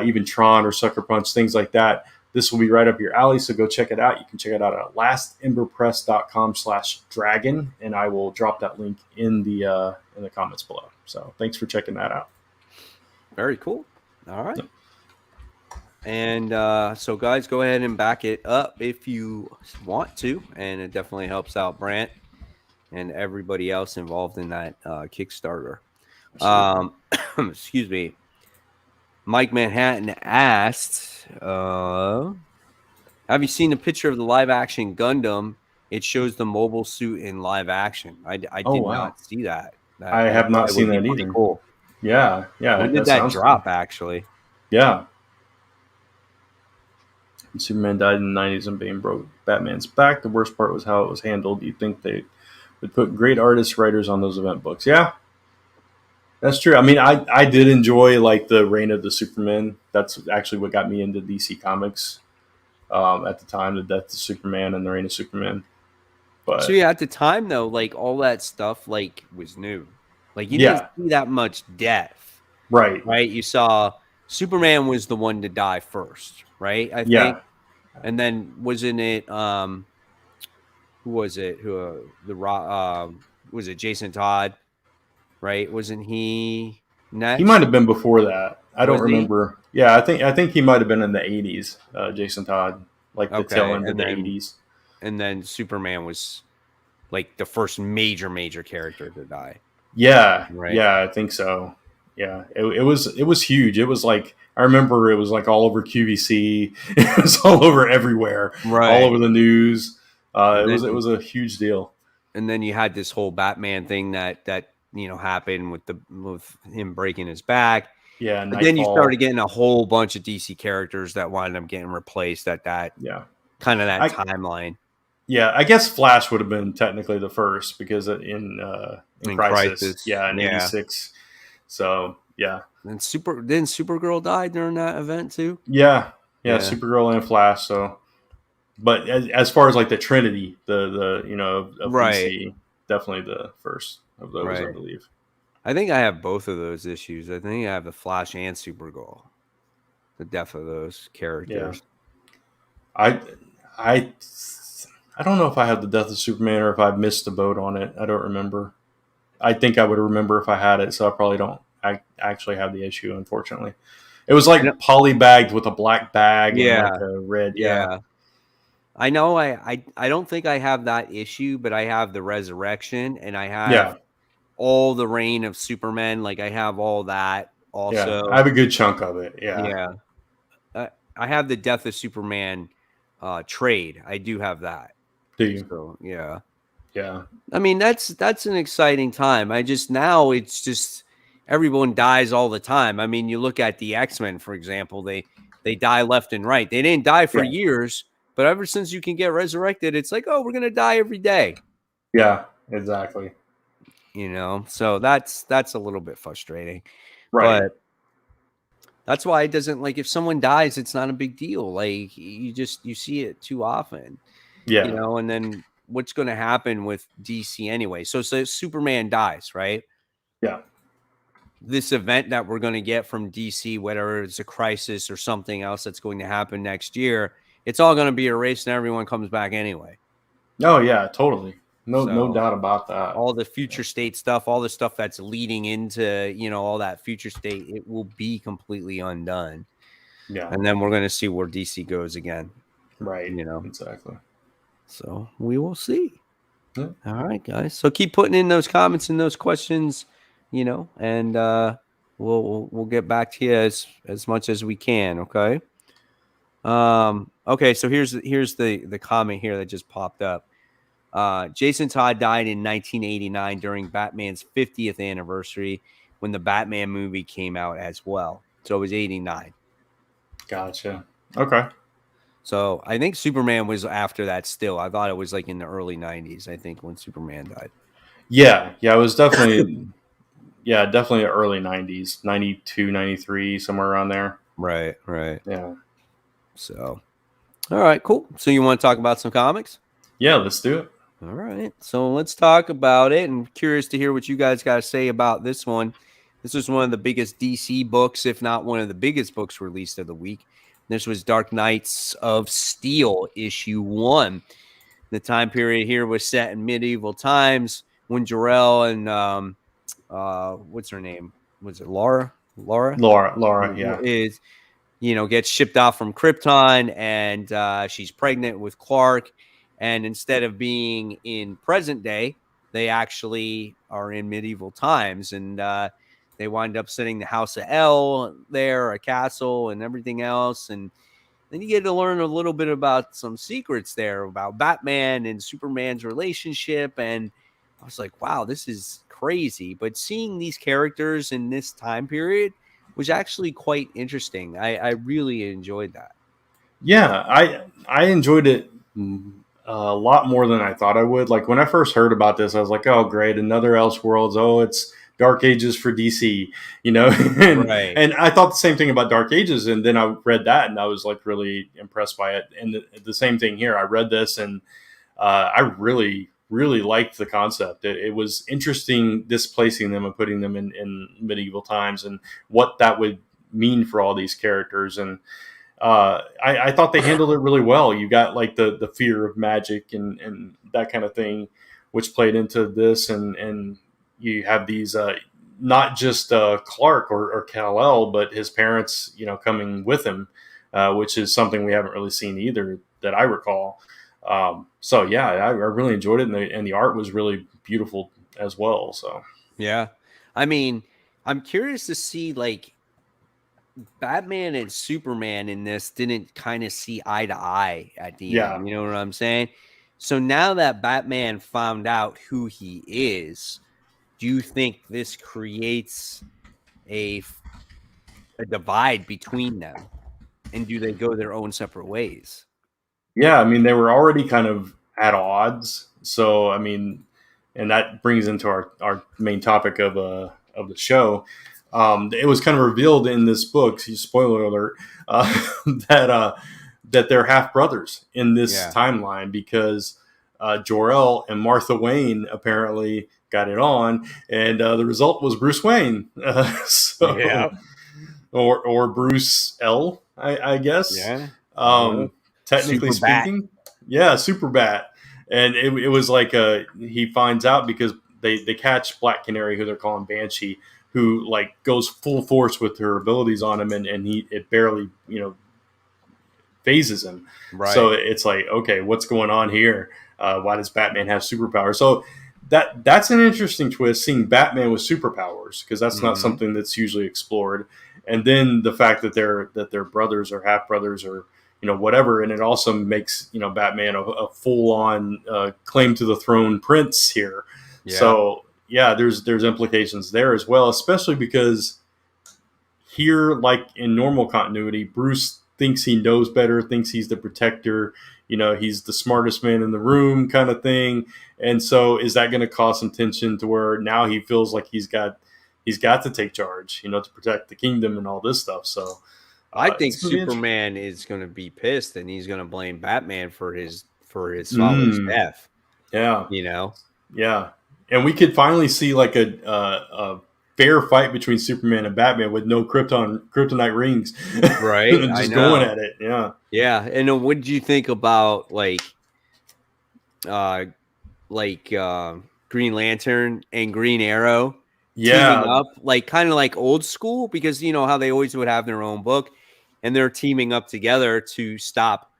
even Tron or Sucker Punch, things like that, this will be right up your alley. So go check it out. You can check it out at lastemberpress.com/dragon, and I will drop that link in the comments below. So thanks for checking that out. Very cool. All right. And so, guys, go ahead and back it up if you want to, and it definitely helps out Brant and everybody else involved in that Kickstarter. Excuse me. Mike Manhattan asked, have you seen the picture of the live-action Gundam? It shows the mobile suit in live action. I did not see that. I have not seen that either. Cool. Yeah. When did that drop, actually? Yeah. Superman died in the 90s and Bane broke Batman's back. The worst part was how it was handled. You'd think they would put great artists, writers on those event books. Yeah, that's true. I mean, I did enjoy like the Reign of the Superman. That's actually what got me into DC Comics at the time, the Death of Superman and the Reign of Superman. But so yeah, at the time though, like all that stuff like was new. Like you didn't see that much death. Right. You saw Superman was the one to die first, right? I think. Yeah. And then wasn't it who was it? Was it Jason Todd? Right? Wasn't he next? He might have been before that. I don't remember. Yeah, I think he might have been in the 80s, Jason Todd, like the tail end of the 80s. And then Superman was like the first major character to die. Yeah. Right? Yeah, I think so. Yeah, it was huge. It was like, I remember it was like all over QVC. It was all over everywhere, right? All over the news. It was a huge deal. And then you had this whole Batman thing that happened with him breaking his back. Yeah, but then you started getting a whole bunch of DC characters that wound up getting replaced at that kind of that timeline. Yeah, I guess Flash would have been technically the first because in Crisis, in '86. So yeah, and didn't Supergirl die during that event too? Yeah, Supergirl and Flash. So, but as far as like the Trinity, the of DC, definitely the first of those, I believe. I think I have both of those issues. I think I have the Flash and Supergirl. The death of those characters. Yeah. I don't know if I have the death of Superman or if I missed the boat on it. I don't remember. I think I would remember if I had it, so I probably don't. I actually have the issue, unfortunately. It was like polybagged with a black bag and like a red. Yeah. I know. I don't think I have that issue, but I have the Resurrection and I have all the Reign of Superman. Like I have all that also. Yeah, I have a good chunk of it. Yeah. Yeah. I have the Death of Superman trade. I do have that. Do you? So, yeah. Yeah. I mean, that's an exciting time. Now it's just everyone dies all the time. I mean, you look at the X-Men, for example, they die left and right. They didn't die for years, but ever since you can get resurrected, it's like, oh, we're going to die every day. Yeah, exactly. So that's a little bit frustrating. Right. But that's why it doesn't, like, if someone dies, it's not a big deal. Like, you see it too often. Yeah. And then what's going to happen with DC anyway? So Superman dies, right? Yeah. This event that we're going to get from DC, whether it's a Crisis or something else that's going to happen next year, it's all going to be erased and everyone comes back anyway. Oh, yeah, totally. No doubt about that. All the future state stuff, all the stuff that's leading into, all that future state, it will be completely undone. Yeah. And then we're going to see where DC goes again. Right. Exactly. So we will see. Yeah. All right, guys. So keep putting in those comments and those questions, and we'll get back to you as much as we can. Okay. Okay. So here's the comment here that just popped up. Jason Todd died in 1989 during Batman's 50th anniversary when the Batman movie came out as well. So it was 89. Gotcha. Okay. So I think Superman was after that still. I thought it was like in the early 90s, I think, when Superman died. Yeah. Yeah, it was definitely definitely early 90s, 92, 93, somewhere around there. Right. Yeah. So, all right, cool. So you want to talk about some comics? Yeah, let's do it. All right. So let's talk about it. I'm curious to hear what you guys got to say about this one. This was one of the biggest DC books, if not one of the biggest books released of the week. This was Dark Knights of Steel, issue 1. The time period here was set in medieval times when Jor-El and what's her name? Was it Laura? Laura, yeah. Is gets shipped off from Krypton, and she's pregnant with Clark. And instead of being in present day, they actually are in medieval times, and they wind up setting the House of L there, a castle, and everything else. And then you get to learn a little bit about some secrets there about Batman and Superman's relationship. And I was like, wow, this is crazy. But seeing these characters in this time period was actually quite interesting. I really enjoyed that. Yeah, I enjoyed it a lot more than I thought I would. Like when I first heard about this, I was like, "Oh, great, another Elseworlds. Oh, it's Dark Ages for DC," and Right. and I thought the same thing about Dark Ages, and then I read that, and I was like really impressed by it. And the same thing here. I read this, and I really liked the concept. It was interesting displacing them and putting them in medieval times, and what that would mean for all these characters. And I thought they handled it really well. You got like the fear of magic and that kind of thing, which played into this, and you have these not just Clark or Kal-El, but his parents, coming with him, which is something we haven't really seen either that I recall. So yeah, I really enjoyed it, and the art was really beautiful as well. So Yeah. I mean, I'm curious to see like Batman and Superman in this didn't kind of see eye to eye at the yeah, end. You know what I'm saying? So now that Batman found out who he is, do you think this creates a divide between them? And do they go their own separate ways? yeah. I mean, they were already kind of at odds. So I mean, and that brings into our main topic of the show. It was kind of revealed in this book. Spoiler alert, that that they're half brothers in this timeline, because Jor-El and Martha Wayne apparently got it on, and the result was Bruce Wayne. Yeah. Or Bruce L, I guess. Yeah. Technically Super Bat. speaking, yeah, Super Bat. And it was like he finds out because they catch Black Canary, who they're calling Banshee, who like goes full force with her abilities on him, and it barely phases him. Right. So it's like, okay, what's going on here? Why does Batman have superpowers? So that's an interesting twist, seeing Batman with superpowers, because that's not something that's usually explored. And then the fact that they're brothers or half brothers or whatever, and it also makes Batman a full on claim to the throne prince here. Yeah. So yeah, there's implications there as well, especially because here, like in normal continuity, Bruce thinks he knows better, thinks he's the protector, he's the smartest man in the room kind of thing. And so is that going to cause some tension to where now he feels like he's got to take charge, to protect the kingdom and all this stuff. So I think Superman is going to be pissed, and he's going to blame Batman for his father's death. Yeah. Yeah. And we could finally see like a fair fight between Superman and Batman with no kryptonite rings, right? And just going at it. Yeah. Yeah. And what did you think about like Green Lantern and Green Arrow? Yeah. Teaming up, like kind of like old school, because how they always would have their own book, and they're teaming up together to stop,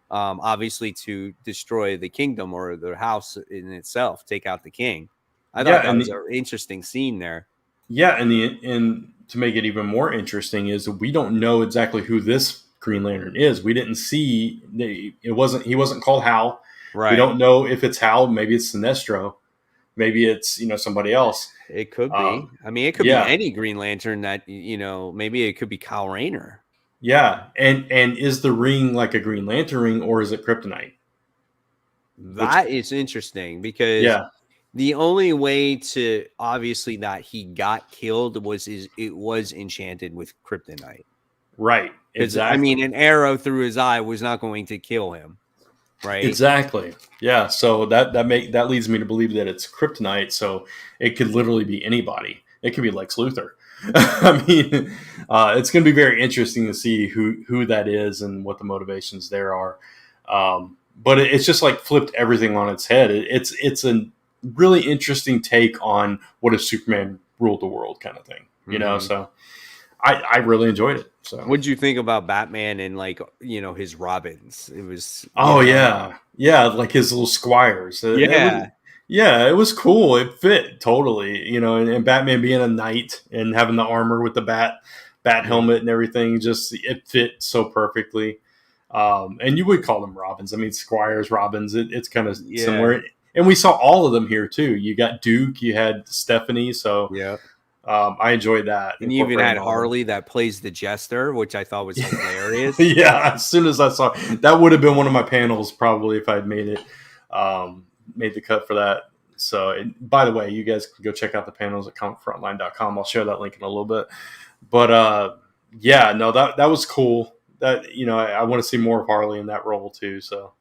obviously to destroy the kingdom or the house in itself, take out the king. I thought that was an interesting scene there. Yeah, and to make it even more interesting is we don't know exactly who this Green Lantern is. We didn't see he wasn't called Hal. Right. We don't know if it's Hal. Maybe it's Sinestro. Maybe it's somebody else. It could be. I mean, it could be any Green Lantern that maybe it could be Kyle Rayner. Yeah, and is the ring like a Green Lantern ring, or is it kryptonite? That is interesting, because the only way to obviously that he got killed was it was enchanted with kryptonite. Right. Exactly. I mean, an arrow through his eye was not going to kill him. right? Exactly. Yeah. So that leads me to believe that it's kryptonite. So it could literally be anybody. It could be Lex Luthor. I mean, it's going to be very interesting to see who that is and what the motivations there are. But it's just like flipped everything on its head. It's a really interesting take on what if Superman ruled the world kind of thing. So I really enjoyed it. So What'd you think about Batman and like his Robins? It was yeah, like his little squires. yeah. It was cool. It fit totally. And Batman being a knight and having the armor with the bat helmet and everything, just it fit so perfectly. And you would call them Robins. I mean, squires, Robins. It's kind of similar. And we saw all of them here too. You got Duke. You had Stephanie. So yeah. I enjoyed that. And you even had Harley that plays the Jester, which I thought was hilarious. Yeah, as soon as I saw that, would have been one of my panels probably if I'd made it, made the cut for that. So, by the way, you guys can go check out the panels at comicfrontline.com. I'll share that link in a little bit. But yeah, no, that was cool. That I want to see more of Harley in that role too. So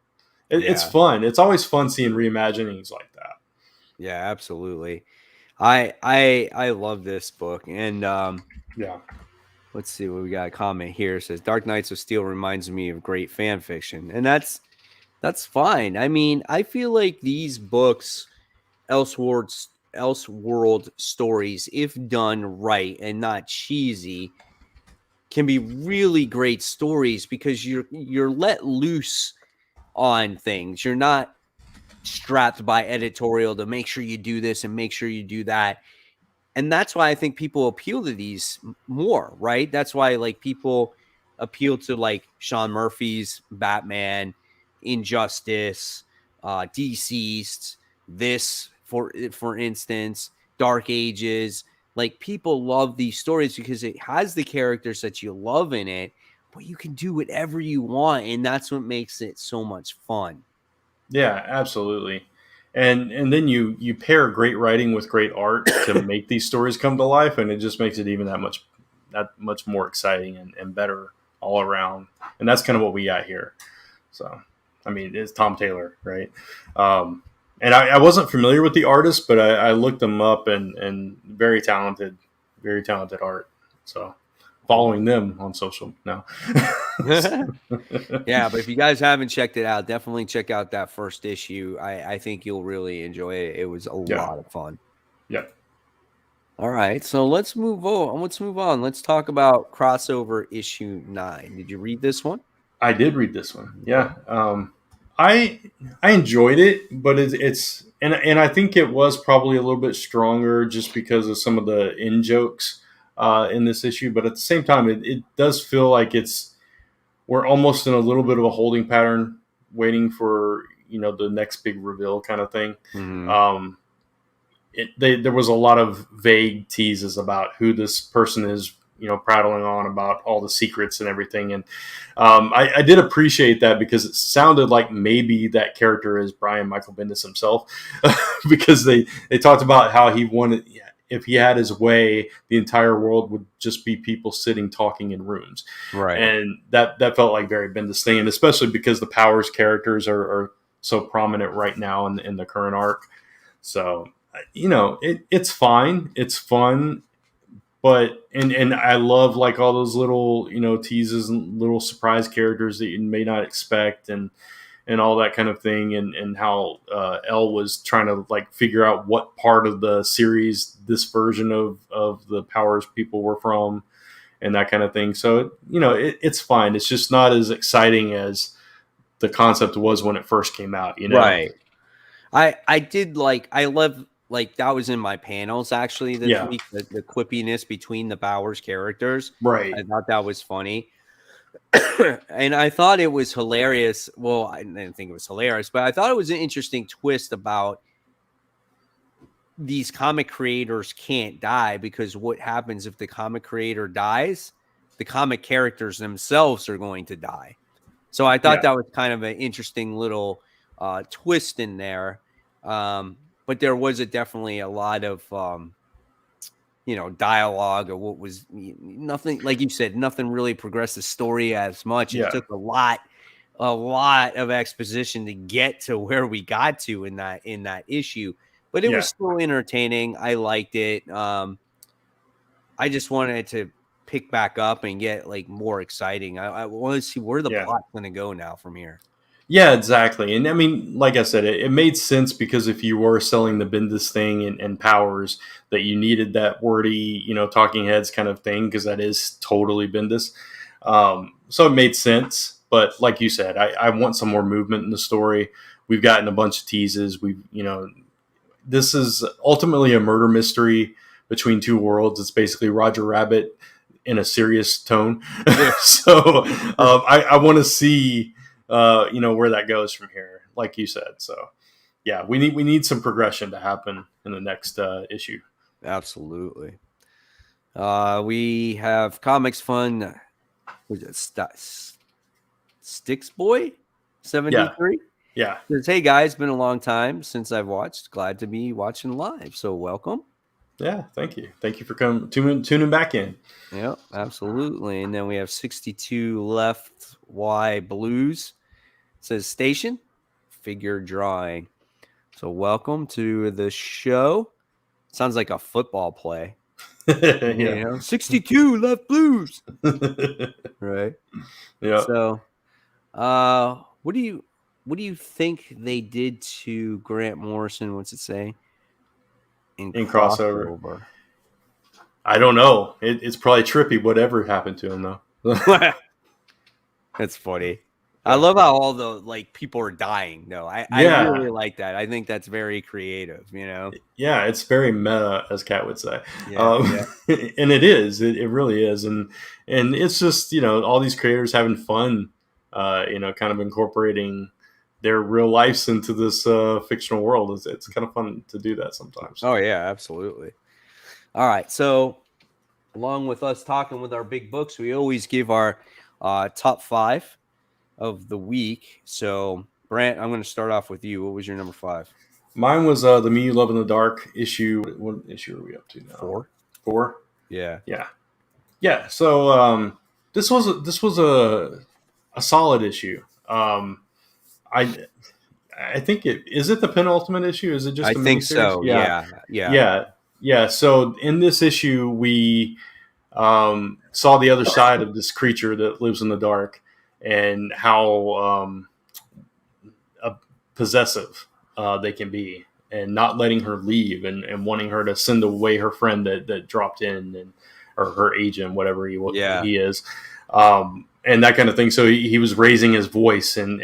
it's fun. It's always fun seeing reimaginings like that. Yeah, absolutely. I love this book, and yeah. Let's see what we got. A comment here. It says Dark Knights of Steel reminds me of great fan fiction, and that's fine. I mean, I feel like these books, Elseworld stories, if done right and not cheesy, can be really great stories because you're let loose on things. You're not strapped by editorial to make sure you do this and make sure you do that. And that's why I think people appeal to these more, right? That's why like people appeal to like Sean Murphy's Batman, Injustice, Deceased, this for instance, Dark Ages. Like people love these stories because it has the characters that you love in it, but you can do whatever you want, and that's what makes it so much fun. Yeah, absolutely. And then you pair great writing with great art to make these stories come to life, and it just makes it even that much more exciting and better all around. And that's kind of what we got here. So, I mean, it's Tom Taylor, right? And I wasn't familiar with the artist, but I looked them up, and very talented art. So, following them on social now. Yeah, but if you guys haven't checked it out, definitely check out that first issue. I think you'll really enjoy it. It was a lot of fun. Yeah. All right, so let's move on. Let's talk about crossover issue 9. Did you read this one? I did read this one. Yeah. I enjoyed it, but it's and I think it was probably a little bit stronger just because of some of the in jokes in this issue. But at the same time, it does feel like we're almost in a little bit of a holding pattern, waiting for the next big reveal kind of thing. Mm-hmm. There was a lot of vague teases about who this person is, prattling on about all the secrets and everything. And I did appreciate that because it sounded like maybe that character is Brian Michael Bendis himself because they talked about how he wanted, if he had his way, the entire world would just be people sitting, talking in rooms. Right. And that felt like very Bendis thing. And especially because the Powers characters are so prominent right now in the current arc. So, it's fine. It's fun. But and I love like all those little teases and little surprise characters that you may not expect and all that kind of thing and how Elle was trying to like figure out what part of the series this version of the Powers people were from and that kind of thing. So it's fine. It's just not as exciting as the concept was when it first came out. Right. I love. Like that was in my panels actually this week, the quippiness between the Powers characters. Right. I thought that was funny. And I thought it was hilarious. Well, I didn't think it was hilarious, but I thought it was an interesting twist about these comic creators can't die because what happens if the comic creator dies? The comic characters themselves are going to die. So I thought that was kind of an interesting little twist in there. But there was definitely a lot of, dialogue or what was nothing, like you said, nothing really progressed the story as much. It took a lot a lot of exposition to get to where we got to in that issue, but it was Yeah. still entertaining. I liked it. I just wanted to pick back up and get like more exciting. I want to see where the Yeah. plot's going to go now from here. Yeah, exactly. And I mean, like I said, it made sense because if you were selling the Bendis thing and powers, that you needed that wordy, talking heads kind of thing, because that is totally Bendis. So it made sense. But like you said, I want some more movement in the story. We've gotten a bunch of teases. This is ultimately a murder mystery between two worlds. It's basically Roger Rabbit in a serious tone. So I want to see where that goes from here, like you said. So yeah, we need some progression to happen in the next issue. Absolutely. We have Comics Fun. Was it Sticks Boy 73? Yeah. Says, hey guys, been a long time since I've watched. Glad to be watching live. So welcome. Yeah, thank you for coming tuning back in. Yeah, absolutely. And then we have 62 Left Y Blues. It says station figure drawing. So welcome to the show. Sounds like a football play. Yeah. 62 Left Blues. Right. Yeah. So what do you think they did to Grant Morrison? What's it say? In crossover. I don't know. It's probably trippy whatever happened to him though. That's funny. I love how all the people are dying. No, I really like that. I think that's very creative, Yeah, it's very meta, as Kat would say. Yeah. And it is. It really is. And it's just, all these creators having fun, kind of incorporating their real lives into this fictional world. It's kind of fun to do that sometimes. Oh, yeah, absolutely. All right. So along with us talking with our big books, we always give our top 5 of the week. So, Brant, I'm going to start off with you. What was your number 5? Mine was the Me You Love in the Dark issue. What issue are we up to now? 4? Yeah. So this was a solid issue. I think is it the penultimate issue? Is it just? I think so. Yeah. So in this issue, we saw the other side of this creature that lives in the dark, and how possessive they can be, and not letting her leave, and wanting her to send away her friend that dropped in, or her agent, whatever he is, and that kind of thing. So he was raising his voice and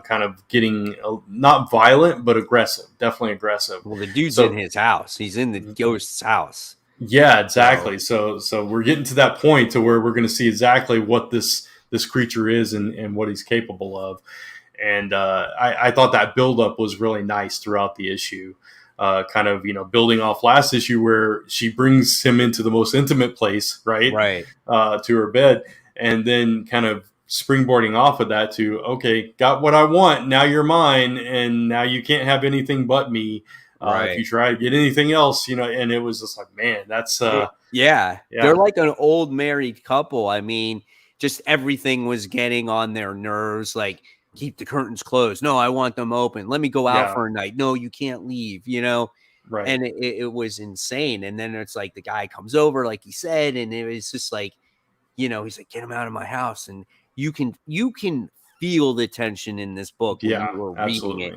kind of getting not violent but aggressive, definitely aggressive. Well, the dude's in his house. He's in the ghost's house. Yeah, exactly. So we're getting to that point to where we're going to see exactly what this creature is and what he's capable of. And I thought that buildup was really nice throughout the issue. Kind of, building off last issue where she brings him into the most intimate place, right? To her bed, and then kind of springboarding off of that to, okay, got what I want. Now you're mine, and now you can't have anything but me. If you try to get anything else, and it was just like, man, that's yeah. They're like an old married couple. I mean, just everything was getting on their nerves. Like, keep the curtains closed. No, I want them open. Let me go out for a night. No, you can't leave, Right. And it was insane. And then it's like the guy comes over, like he said, and it was just like, he's like, get him out of my house. And you can feel the tension in this book when you were reading it.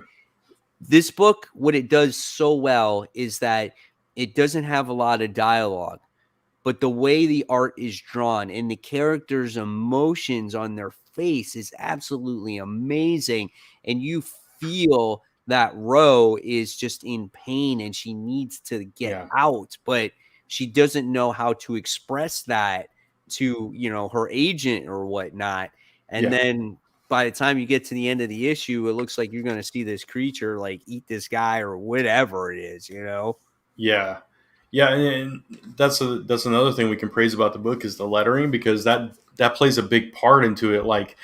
This book, what it does so well is that it doesn't have a lot of dialogue, but the way the art is drawn and the characters' emotions on their face is absolutely amazing. And you feel that Ro is just in pain and she needs to get out, but she doesn't know how to express that to, her agent or whatnot. And then by the time you get to the end of the issue, it looks like you're going to see this creature like eat this guy or whatever it is, Yeah, and that's another thing we can praise about the book is the lettering, because that plays a big part into it. Like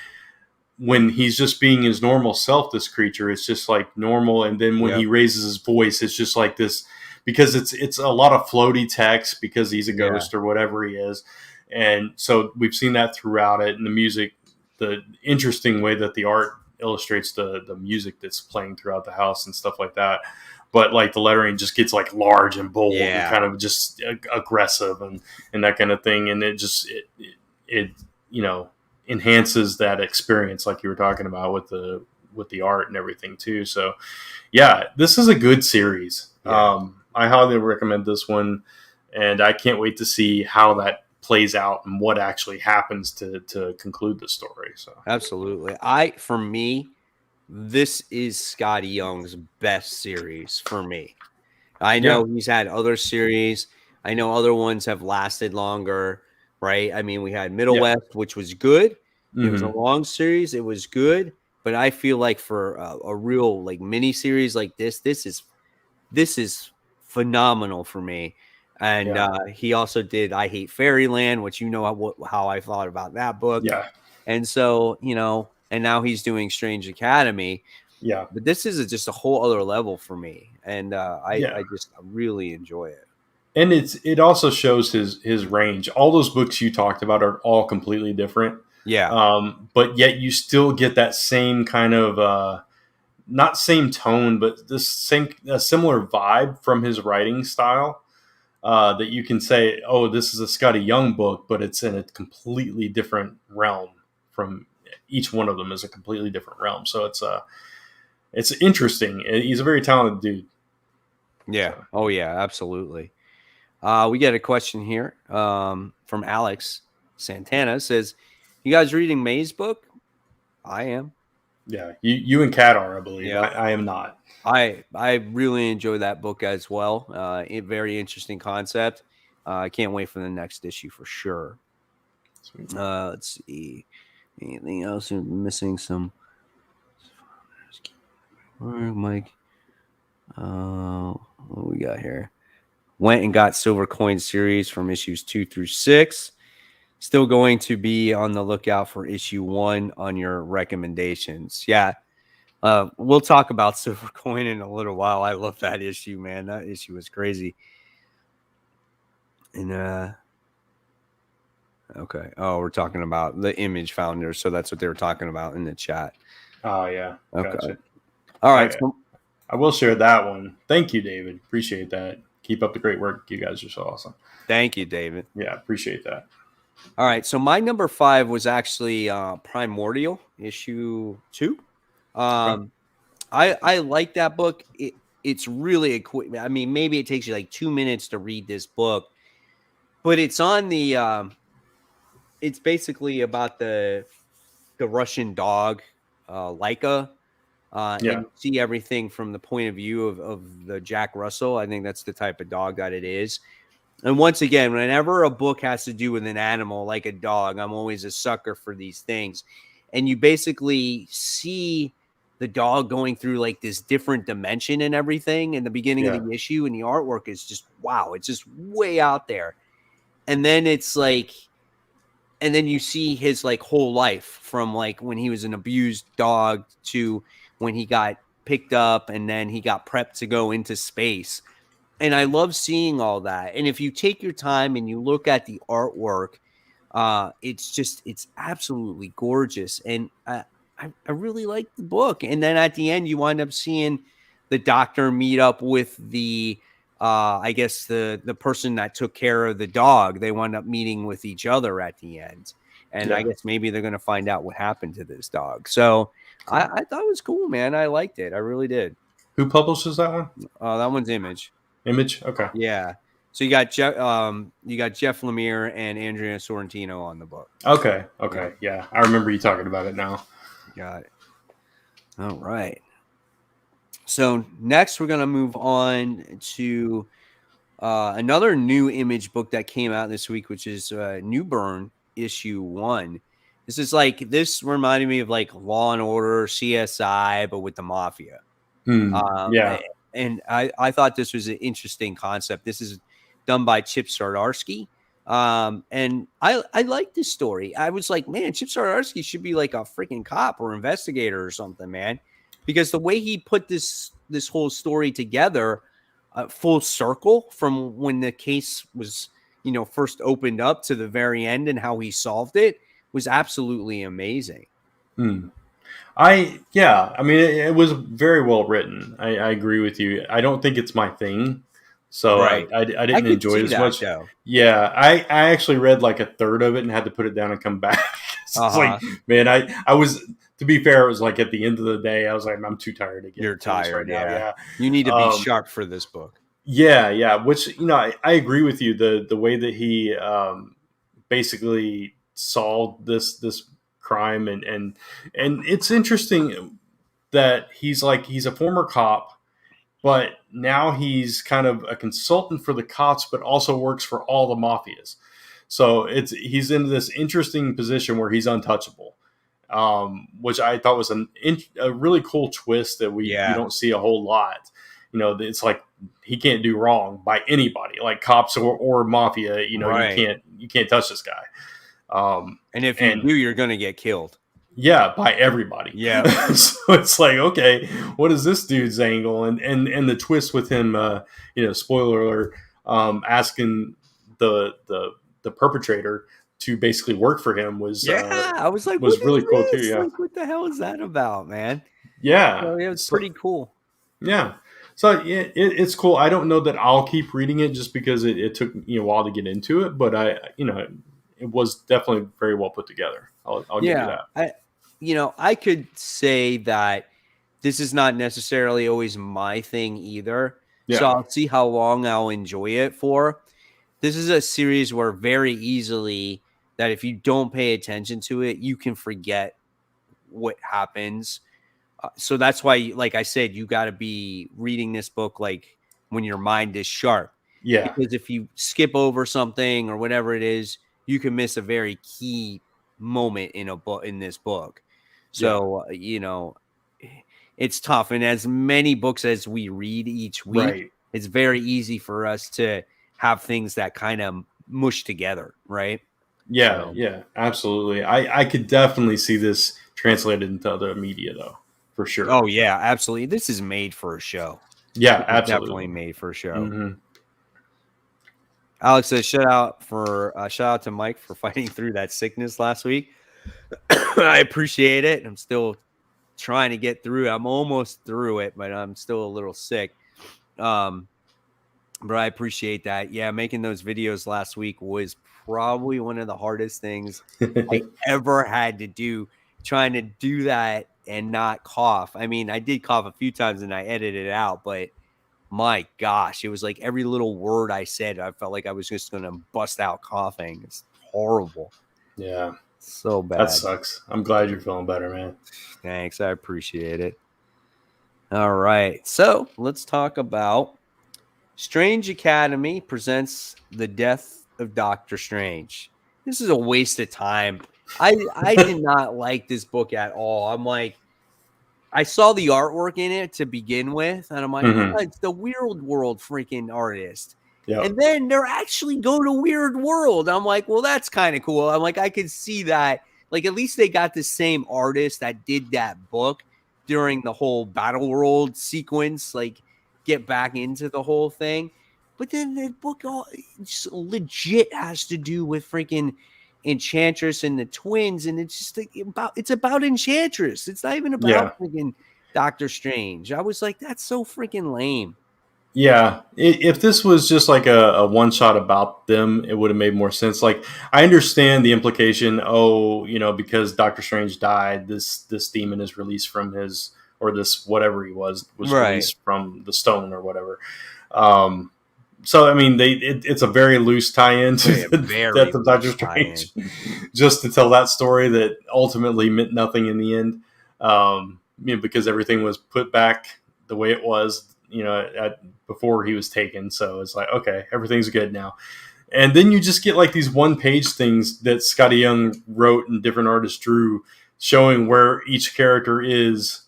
when he's just being his normal self, this creature, it's just like normal, and then when he raises his voice, it's just like this, because it's a lot of floaty text because he's a ghost or whatever he is, and so we've seen that throughout it, and the music the interesting way that the art illustrates the music that's playing throughout the house and stuff like that. But like the lettering just gets like large and bold and kind of just aggressive and that kind of thing, and it enhances that experience like you were talking about with the art and everything too. So yeah, this is a good series. I highly recommend this one, and I can't wait to see how that plays out and what actually happens to conclude the story. So absolutely. For me, this is Scotty Young's best series for me. I know he's had other series. I know other ones have lasted longer, right? I mean, we had Middle West, which was good. It was a long series. It was good. But I feel like for a real like mini series like this is phenomenal for me. And he also did I Hate Fairyland, which how I thought about that book. Yeah. And so, and now he's doing Strange Academy. Yeah. But this is just a whole other level for me. And I just really enjoy it. And it also shows his range. All those books you talked about are all completely different. Yeah. But yet you still get that same kind of not same tone, but a similar vibe from his writing style. That you can say, oh, this is a Scotty Young book, but it's in a completely different realm. From each one of them is a completely different realm. So it's interesting. He's a very talented dude. Yeah. So. Oh yeah, absolutely. We get a question here from Alex Santana. It says, "You guys reading May's book?" I am. Yeah, you and Kat are, I believe. Yeah. I am not. I really enjoy that book as well. Very interesting concept. I can't wait for the next issue for sure. Sweet. Let's see. Anything else? I'm missing some. Mike. What we got here? Went and got Silver Coin series from issues 2 through 6. Still going to be on the lookout for issue 1 on your recommendations. Yeah. We'll talk about Silver Coin in a little while. I love that issue, man. That issue was crazy. And okay. Oh, we're talking about the Image founders, so that's what they were talking about in the chat. Oh yeah. Okay. Gotcha. All right. I will share that one. Thank you, David. Appreciate that. Keep up the great work. You guys are so awesome. Thank you, David. Yeah, appreciate that. All right. So my number 5 was actually Primordial issue 2. I like that book. It's really a quick. I mean, maybe it takes you like 2 minutes to read this book, but it's on the. It's basically about the Russian dog, Laika. And you see everything from the point of view of the Jack Russell. I think that's the type of dog that it is. And once again, whenever a book has to do with an animal like a dog, I'm always a sucker for these things. And you basically see the dog going through like this different dimension and everything in the beginning of the issue. And the artwork is just, wow, it's just way out there. And then it's like, and then you see his like whole life from like when he was an abused dog to when he got picked up and then he got prepped to go into space. And I love seeing all that. And if you take your time and you look at the artwork, it's absolutely gorgeous. And I really like the book. And then at the end, you wind up seeing the doctor meet up with the, I guess the person that took care of the dog. They wind up meeting with each other at the end. And I guess maybe they're going to find out what happened to this dog. So cool. I thought it was cool, man. I liked it. I really did. Who publishes that one? That one's Image. Image? Okay. Yeah. So you got Jeff Lemire and Andrea Sorrentino on the book. Okay. Yeah. I remember you talking about it now. Got it. All right. So next we're going to move on to another new Image book that came out this week, which is Newbern Issue One. This reminded me of like Law and Order, CSI, but with the mafia. Yeah. And I thought this was an interesting concept. This is done by Chip Zdarsky. And I like this story. I was like, man, Chip Zdarsky should be like a freaking cop or investigator or something, man. Because the way he put this whole story together, full circle from when the case was, first opened up to the very end and how he solved it was absolutely amazing. Hmm. I mean, it was very well written. I agree with you. I don't think it's my thing, so Right. I I didn't could enjoy it see as that much. though. Yeah, I actually read like a third of it and had to put it down and come back. It's like, Uh-huh. man, I was, to be fair, it was like at the end of the day, I was like, I'm too tired to get You're into this right tired, now. yeah. Yeah. You need to be Um, sharp for this book. yeah, which, I agree with you. The way that he basically solved this crime, and it's interesting that he's a former cop, but now he's kind of a consultant for the cops, but also works for all the mafias. So he's in this interesting position where he's untouchable, which I thought was a really cool twist that you Yeah. don't see a whole lot. It's like he can't do wrong by anybody, like cops or mafia. Right. You can't touch this guy. And if you And do, you're going to get killed. yeah, by everybody. Yeah. So it's like, okay, what is this dude's angle? And the twist with him, spoiler alert, asking the perpetrator to basically work for him Yeah. I was like, what was is really cool too. this? Yeah, Like, what the hell is that about, man? yeah, So it was so, pretty cool. yeah. So it's cool. I don't know that I'll keep reading it just because it took me a while to get into it, but it was definitely very well put together. I'll give you Yeah. that. I could say that this is not necessarily always my thing either. So Yeah, I'll see how long I'll enjoy it for. This is a series where very easily that if you don't pay attention to it, you can forget what happens. So that's why, like I said, you got to be reading this book like when your mind is sharp. yeah, Because if you skip over something or whatever it is, you can miss a very key moment in this book. yeah. So, it's tough. And as many books as we read each week, Right. it's very easy for us to have things that kind of mush together, right? Yeah, So, yeah, absolutely. I could definitely see this translated into other media, though, for sure. oh yeah, absolutely. This is made for a show. Yeah, This is definitely absolutely. made for a show. Hmm. Alex says, shout out to Mike for fighting through that sickness last week. I appreciate it. I'm still trying to get through it. I'm almost through it, but I'm still a little sick. But I appreciate that. Yeah, making those videos last week was probably one of the hardest things I ever had to do. Trying to do that and not cough. I mean, I did cough a few times and I edited it out, but my gosh, it was like every little word I said, I felt like I was just going to bust out coughing. It's horrible. Yeah, So that bad. sucks. I'm glad you're feeling better, man. Thanks. I appreciate it. All right. So let's talk about Strange Academy presents The Death of Doctor Strange. This is a waste of time. I did not like this book at all. I'm like, I saw the artwork in it to begin with, and I'm like, Hmm. it's the Weird World freaking artist. Yep. And then they're actually go to Weird World. I'm like, well, that's kind of cool. I'm like, I could see that. Like, at least they got the same artist that did that book during the whole Battle World sequence, like, get back into the whole thing. But then the book legit has to do with freaking Enchantress and the twins, and it's just like it's about Enchantress. It's not even about Yeah. freaking Doctor Strange. I was like, that's so freaking lame. Yeah. If this was just like a one shot about them, it would have made more sense. Like, I understand the implication. Oh, because Doctor Strange died, this demon is released from his, or this whatever he was Right. released from the stone or whatever. Um, so I mean, it's a very loose tie-in to the Very death of Doctor loose tie-in. Strange, just to tell that story that ultimately meant nothing in the end. Because everything was put back the way it was, before he was taken. So it's like, okay, everything's good now. And then you just get like these one-page things that Scotty Young wrote and different artists drew, showing where each character is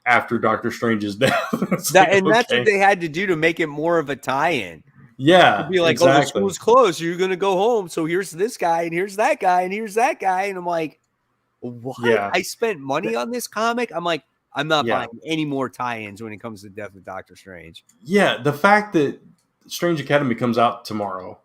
after Doctor Strange's death. That's okay. what they had to do to make it more of a tie-in. Yeah, It'd be like, exactly. oh, the school's closed, so you're gonna go home. So here's this guy, and here's that guy, and here's that guy, and I'm like, what? Yeah. I spent money on this comic. I'm like, I'm not Yeah. buying any more tie-ins when it comes to Death of Doctor Strange. Yeah, the fact that Strange Academy comes out tomorrow,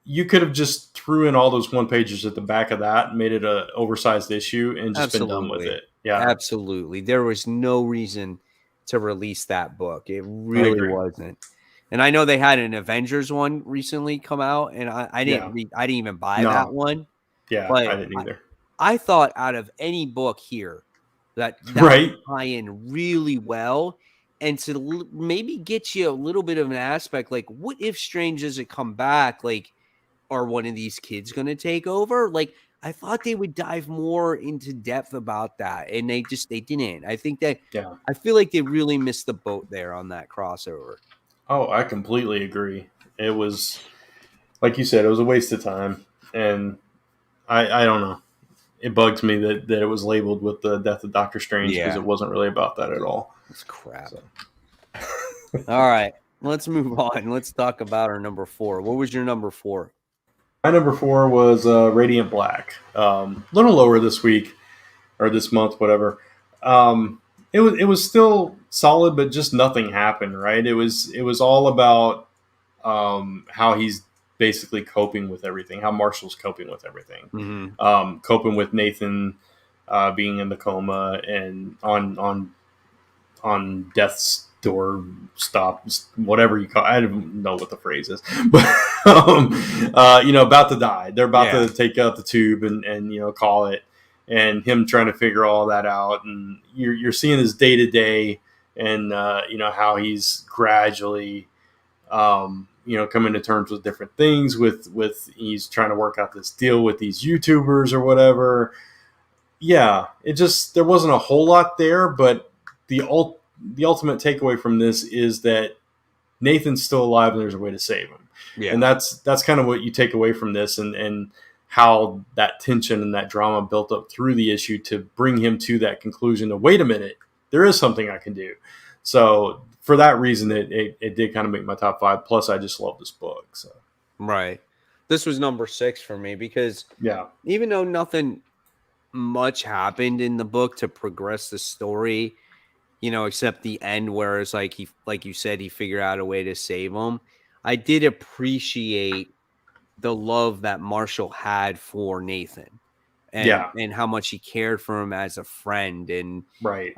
you could have just threw in all those one pages at the back of that, made it a oversized issue, and just been done with Absolutely. it. Yeah, Absolutely. There was no reason to release that book. It I really agree. wasn't. And I know they had an Avengers one recently come out, and I Yeah, didn't read, I didn't even buy that no, one. yeah, I But didn't either. I thought out of any book here that would Right? tie in really well, and to maybe get you a little bit of an aspect like, what if Strange doesn't come back? Like, are one of these kids going to take over? Like, I thought they would dive more into depth about that, and they didn't. I think that Yeah. I feel like they really missed the boat there on that crossover. Oh, I completely agree. It was, like you said, it was a waste of time, and I don't know. It bugs me that it was labeled with the death of Doctor Strange because Yeah, it wasn't really about that at all. it's crap. So. All right, let's move on. Let's talk about our number 4. What was your number 4? My number 4 was Radiant Black. A little lower this week or this month, whatever. It was still solid, but just nothing happened. Right? It was all about how he's basically coping with everything. How Marshall's coping with everything. Mm-hmm. Coping with Nathan being in the coma and on death's door stop, whatever you call it. I don't know what the phrase is, but about to die. They're about to take out the tube and call it, and him trying to figure all that out. And you're seeing his day to day, and how he's gradually coming to terms with different things. With he's trying to work out this deal with these YouTubers or whatever. Yeah, there wasn't a whole lot there, but the ultimate takeaway from this is that Nathan's still alive and there's a way to save him. Yeah. And that's kind of what you take away from this, and how that tension and that drama built up through the issue to bring him to that conclusion of, wait a minute, there is something I can do. So for that reason, it did kind of make my top 5. Plus, I just love this book. So Right. This was number 6 for me because even though nothing much happened in the book to progress the story, except the end where it's like like you said, he figured out a way to save him. I did appreciate the love that Marshall had for Nathan and how much he cared for him as a friend, and right.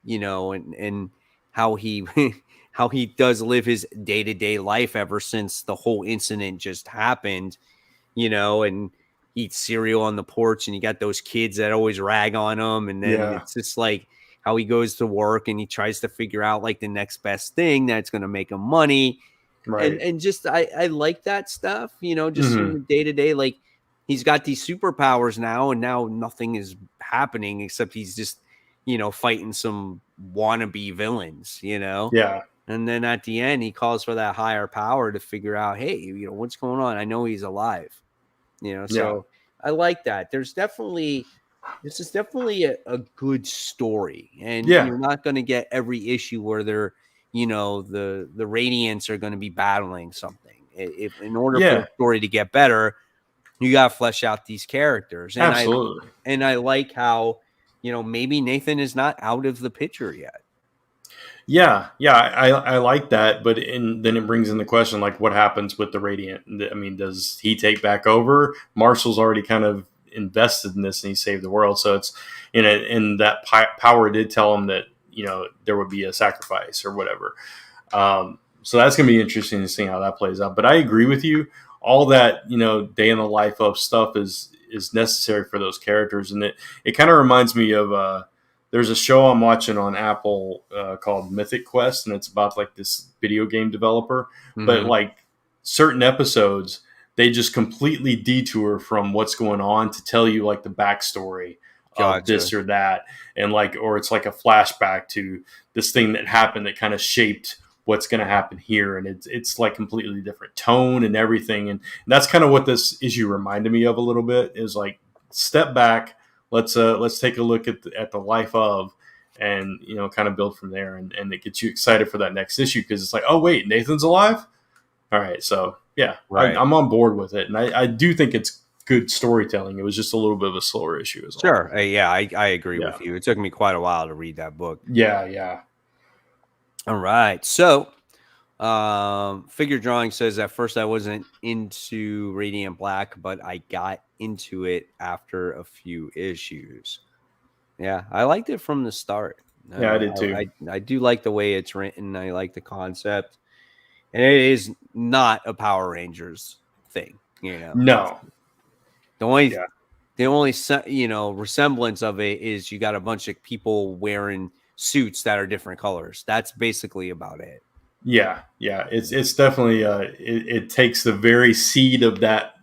And how he how he does live his day-to-day life ever since the whole incident just happened, and eats cereal on the porch, and you got those kids that always rag on him, and then it's just like how he goes to work and he tries to figure out like the next best thing that's going to make him money. Right. And just I like that stuff, just in the day-to-day, like he's got these superpowers now, and now nothing is happening except he's just fighting some wannabe villains, Yeah. and then at the end he calls for that higher power to figure out, hey, what's going on? I know he's alive, so I like that. This is definitely a good story, and you're not going to get every issue where they're the Radiants are going to be battling something. If in order for the story to get better, you got to flesh out these characters. And absolutely. I like how maybe Nathan is not out of the picture yet. Yeah, I like that, but then it brings in the question, like, what happens with the Radiant? I mean, does he take back over? Marshall's already kind of invested in this, and he saved the world, so it's and that power did tell him that there would be a sacrifice or whatever. So that's going to be interesting to see how that plays out. But I agree with you. All that day in the life of stuff is necessary for those characters, and it kind of reminds me of. There's a show I'm watching on Apple called Mythic Quest, and it's about like this video game developer. Mm-hmm. But like certain episodes, they just completely detour from what's going on to tell you like the backstory of this or that, and or it's like a flashback to this thing that happened that kind of shaped what's going to happen here, and it's like completely different tone and everything, and that's kind of what this issue reminded me of a little bit. Is like, step back. Let's take a look at the life of, and kind of build from there, and it gets you excited for that next issue because it's like, oh wait, Nathan's alive. All right, so yeah, right. I'm on board with it, and I do think it's good storytelling. It was just a little bit of a slower issue as well. Sure, yeah, I agree with you. It took me quite a while to read that book. Yeah. All right, so Figure drawing says at first I wasn't into Radiant Black, but I got into it after a few issues. Yeah, I liked it from the start. Yeah, I did too. I do like the way it's written. I like the concept, and it is not a Power Rangers thing. No. The only Yeah. the only resemblance of it is you got a bunch of people wearing suits that are different colors. That's basically about it. Yeah. It's definitely it takes the very seed of that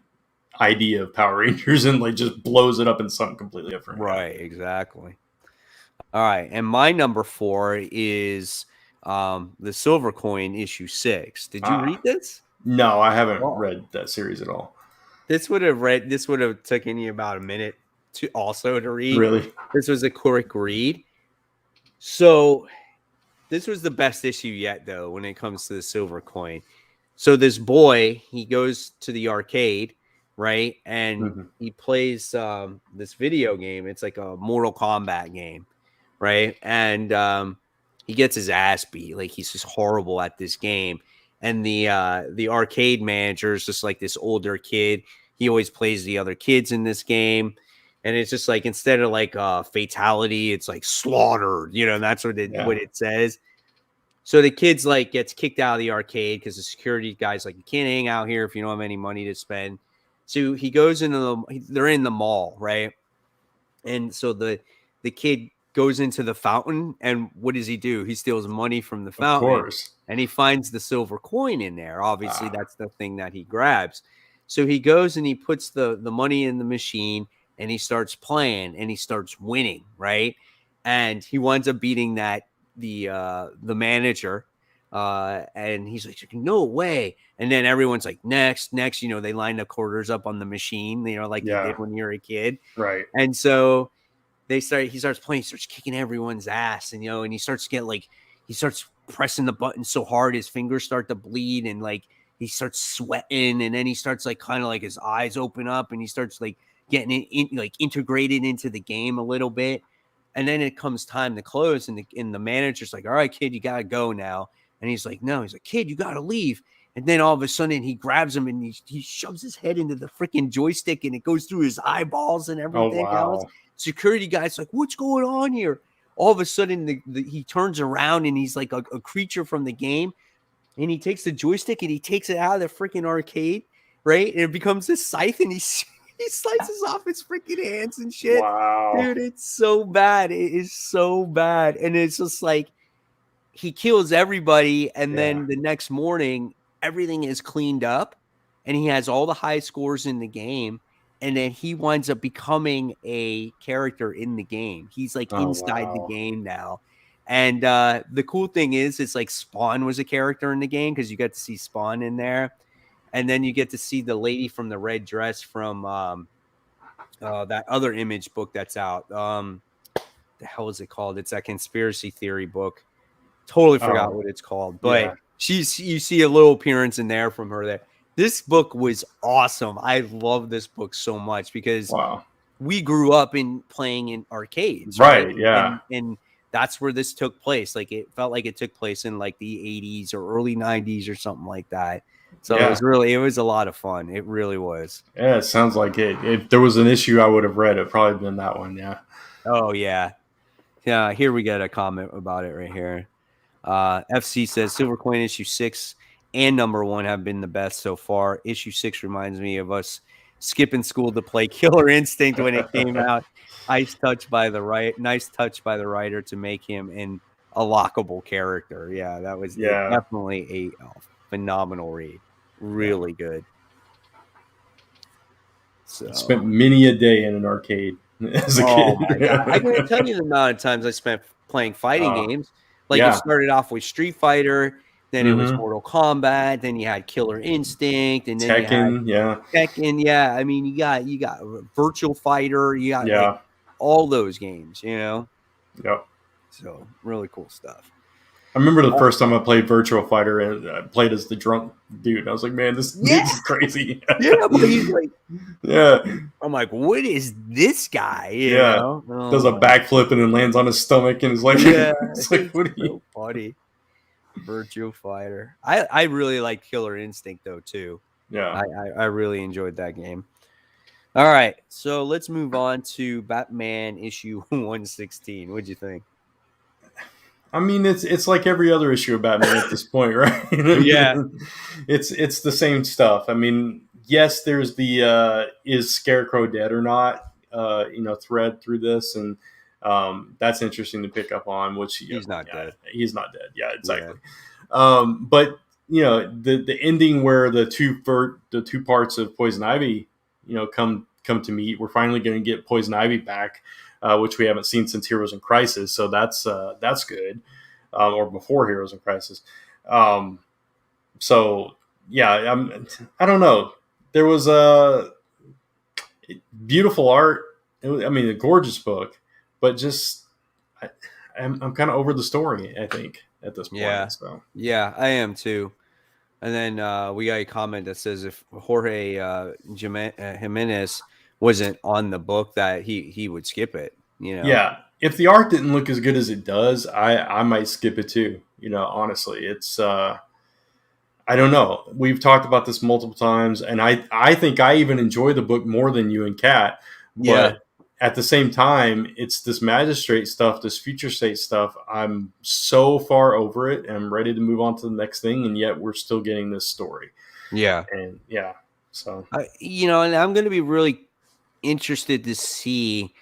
idea of Power Rangers and like just blows it up in something completely different. Right, exactly. All right, and my number 4 is the Silver Coin issue 6. Did you read this? No, I haven't read that series at all. This would have taken you about a minute to read. Really? This was a quick read. So this was the best issue yet, though, when it comes to the Silver Coin. So this boy, he goes to the arcade, right? And he plays this video game. It's like a Mortal Kombat game, right? And he gets his ass beat. Like, he's just horrible at this game. And the arcade manager is just like this older kid. He always plays the other kids in this game. And it's just like, instead of like fatality, it's like slaughtered, and that's what it says. So the kid's like gets kicked out of the arcade because the security guy's like, you can't hang out here if you don't have any money to spend. So he goes they're in the mall, right? And so the kid goes into the fountain, and what does he do? He steals money from the fountain. Of course. And he finds the silver coin in there. Obviously, that's the thing that he grabs. So he goes and he puts the money in the machine, and he starts playing, and he starts winning, right? And he winds up beating the manager, and he's like, no way. And then everyone's like, next, they line the quarters up on the machine, like you did when you were a kid. Right. And so he starts playing, he starts kicking everyone's ass, and and he starts pressing the button so hard his fingers start to bleed, and like he starts sweating, and then he starts like kind of like his eyes open up, and he starts like getting like integrated into the game a little bit. And then it comes time to close, and the manager's like, all right, kid, you got to go now. And he's like, no. He's like, kid, you got to leave. And then all of a sudden he grabs him, and he shoves his head into the freaking joystick, and it goes through his eyeballs and everything else. Security guy's like, what's going on here? All of a sudden he turns around, and he's like a creature from the game. And he takes the joystick, and he takes it out of the freaking arcade, right? And it becomes this scythe, and he slices off his freaking hands and shit. Wow. Dude, it's so bad. It is so bad. And it's just like he kills everybody, and then the next morning everything is cleaned up, and he has all the high scores in the game, and then he winds up becoming a character in the game. He's like inside the game now. And the cool thing is, it's like Spawn was a character in the game, because you got to see Spawn in there. And then you get to see the lady from the red dress from that other Image book that's out. The hell is it called? It's that conspiracy theory book. Totally forgot what it's called. But you see a little appearance in there from her there. This book was awesome. I love this book so much, because we grew up playing in arcades. Right, yeah. And that's where this took place. Like, it felt like it took place in like the 80s or early 90s or something like that. So it was a lot of fun. It really was. Yeah, it sounds like it. If there was an issue I would have read, it probably been that one. Yeah. Oh yeah. Yeah. Here we get a comment about it right here. FC says Silver Coin issue 6 and number 1 have been the best so far. Issue 6 reminds me of us skipping school to play Killer Instinct when it came out. Nice touch by the writer to make him a lockable character. Yeah, that was definitely a phenomenal read. Really good. So I spent many a day in an arcade as a kid. My God. I can't tell you the amount of times I spent playing fighting games. Like, it started off with Street Fighter, then it was Mortal Kombat, then you had Killer Instinct, and then Tekken, Tekken, yeah. I mean, you got Virtual Fighter, you got like, all those games, Yep. So really cool stuff. I remember the first time I played Virtual Fighter, and I played as the drunk dude. I was like, man, this dude's crazy. But he's like, I'm like, what is this guy? You know? Does a backflip and then lands on his stomach, and is like, it's like, what are you? Funny. Virtual Fighter. I really like Killer Instinct though too. Yeah. I really enjoyed that game. All right, so let's move on to Batman issue 116. What'd you think? I mean, it's like every other issue of Batman at this point, right? Yeah, It's the same stuff. I mean, yes, there's the is Scarecrow dead or not, thread through this, and that's interesting to pick up on. Which he's not dead. he's not dead. Yeah, Yeah. exactly. But the ending where the two parts of Poison Ivy, come to meet. We're finally going to get Poison Ivy back, which we haven't seen since Heroes in Crisis. So that's good, or before Heroes in Crisis. So yeah, I don't know. There was a beautiful art. I mean, a gorgeous book, but just I'm kind of over the story. I think at this point. Yeah. So Yeah, I am too. And then we got a comment that says if Jorge Jimenez wasn't on the book, that he would skip it. yeah, if the art didn't look as good as it does, I might skip it too. Honestly, it's I don't know. We've talked about this multiple times, and I think I even enjoy the book more than you and Kat. But Yeah. at the same time, it's this magistrate stuff, this future state stuff. I'm so far over it, and I'm ready to move on to the next thing, and yet we're still getting this story. Yeah. And yeah, so and I'm going to be really interested to see,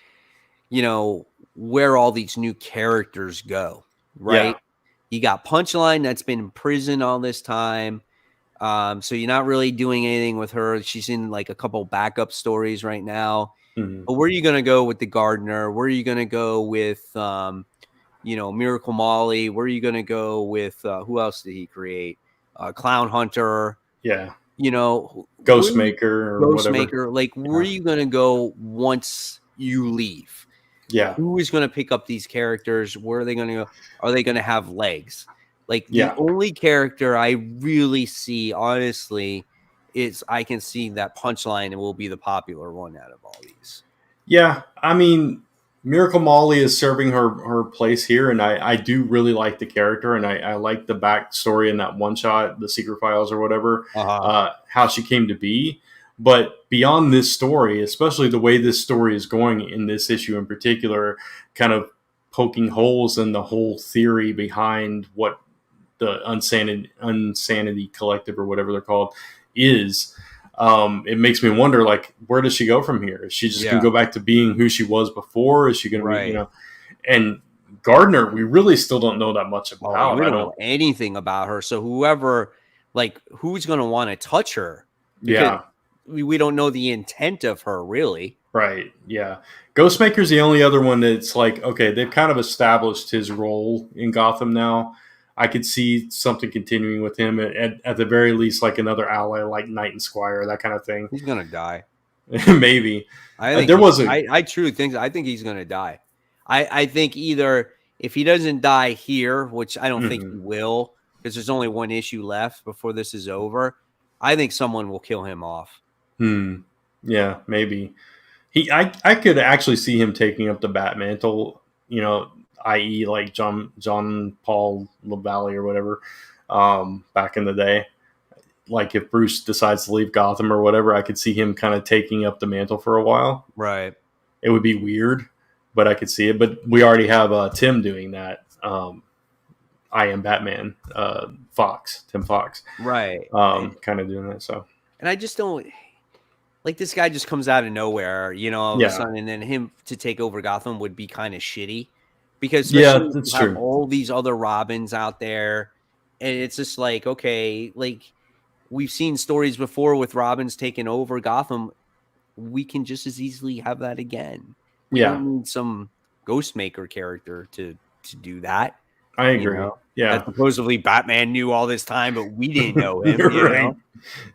where all these new characters go, right? Yeah. You got Punchline that's been in prison all this time. So you're not really doing anything with her. She's in like a couple backup stories right now. Mhm. But where are you going to go with the Gardener? Where are you going to go with, Miracle Molly? Where are you going to go with, who else did he create? Clown Hunter. Yeah. Ghostmaker or whatever. Like, where are you going to go once you leave? Yeah. Who is going to pick up these characters? Where are they going to go? Are they going to have legs? Like, the Yeah. only character I really see, honestly, is I can see that Punchline will be the popular one out of all these. Yeah. I mean, Miracle Molly is serving her place here, and I do really like the character, and I like the backstory in that one shot, the Secret Files or whatever, how she came to be. But beyond this story, especially the way this story is going in this issue in particular, kind of poking holes in the whole theory behind what the Insanity Collective or whatever they're called is. It makes me wonder, like, where does she go from here? Is she just going to go back to being who she was before? Is she going to be, and Gardner, we really still don't know that much about. We don't know anything about her. So who's going to want to touch her? Because we don't know the intent of her, really. Right. Yeah. Ghostmaker's the only other one that's like, okay, they've kind of established his role in Gotham now. I could see something continuing with him at the very least, like another ally, like Knight and Squire, that kind of thing. He's gonna die. Maybe. I truly think he's gonna die. I think either if he doesn't die here, which I don't think he will, because there's only one issue left before this is over, I think someone will kill him off. Yeah, maybe. I could actually see him taking up the Batmantle, i.e. like John Paul LaValle or whatever, back in the day. Like if Bruce decides to leave Gotham or whatever, I could see him kind of taking up the mantle for a while. Right. It would be weird, but I could see it. But we already have Tim doing that. I Am Batman, Tim Fox. Right. Kind of doing that. So. And I just don't... Like, this guy just comes out of nowhere, all of a sudden, and then him to take over Gotham would be kind of shitty. Because that's true. All these other Robins out there, and it's just like, okay, like, we've seen stories before with Robins taking over Gotham. We can just as easily have that again. We don't need some Ghostmaker character to do that. I agree. Yeah. That supposedly Batman knew all this time, but we didn't know him. Right.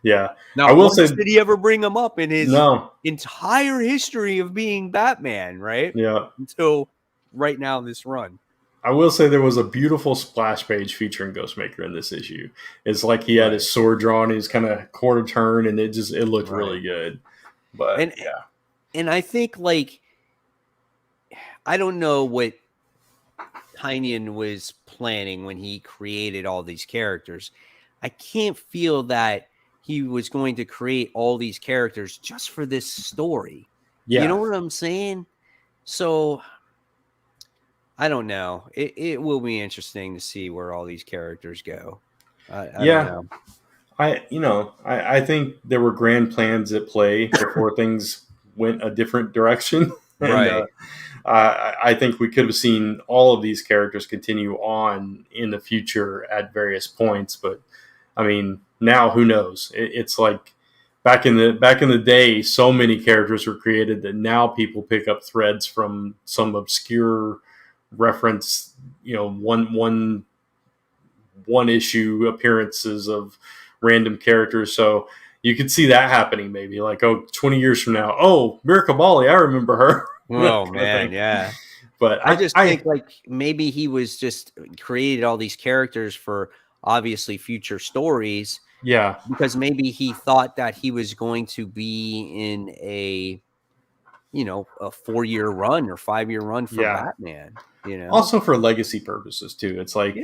Yeah. Now, I will say, did he ever bring him up in his entire history of being Batman? Right. Yeah. Until right now, this run. I will say there was a beautiful splash page featuring Ghostmaker in this issue. It's like he had his sword drawn, he's kind of quarter turn, and it looked really good. But and I think, like, I don't know what Tynion was planning when he created all these characters. I can't feel that he was going to create all these characters just for this story. Yeah. You know what I'm saying? So I don't know. It will be interesting to see where all these characters go. I don't know. I think there were grand plans at play before things went a different direction. And, Right. I think we could have seen all of these characters continue on in the future at various points, but I mean, now who knows? It's like back in the day, so many characters were created that now people pick up threads from some obscure reference, one issue appearances of random characters. So you could see that happening maybe like, 20 years from now. Oh, Miracle Molly, I remember her. Oh man, yeah. But I just think like maybe he was just created all these characters for obviously future stories. Yeah. Because maybe he thought that he was going to be in a 4-year run or 5-year run for Batman. Also for legacy purposes too. It's like,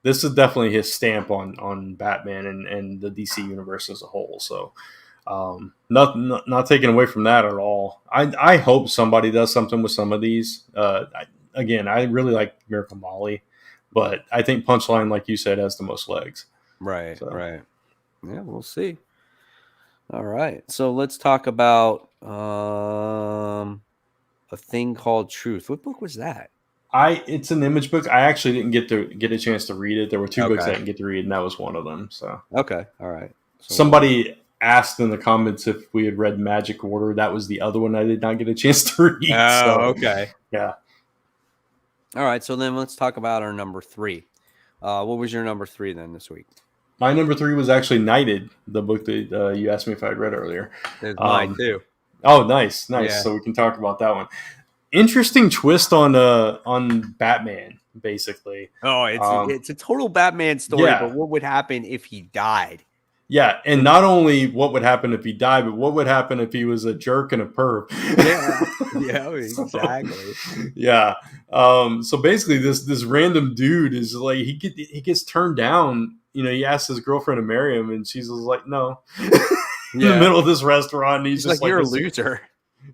this is definitely his stamp on Batman and the DC universe as a whole. So not taken away from that at all. I hope somebody does something with some of these. I really like Miracle Molly, but I think Punchline, like you said, has the most legs. Right, right. Yeah, we'll see. All right. So let's talk about A Thing Called Truth. What book was that? It's an Image book. I actually didn't get a chance to read it. There were 2 books I didn't get to read, and that was one of them. So okay, all right. So, somebody asked in the comments if we had read Magic Order. That was the other one I did not get a chance to read. Oh, okay. Yeah. All right. So then let's talk about our number 3. What was your number 3 then this week? My number 3 was actually Knighted, the book that you asked me if I'd read earlier. It's mine too. Oh, nice. Yeah. So we can talk about that one. Interesting twist on Batman, basically. Oh, it's a total Batman story, but what would happen if he died? Yeah, and not only what would happen if he died, but what would happen if he was a jerk and a perv. Yeah, exactly. Yeah. So basically, this random dude is like he gets turned down. He asks his girlfriend to marry him, and she's like, no. In the middle of this restaurant, and he's just like you're a loser.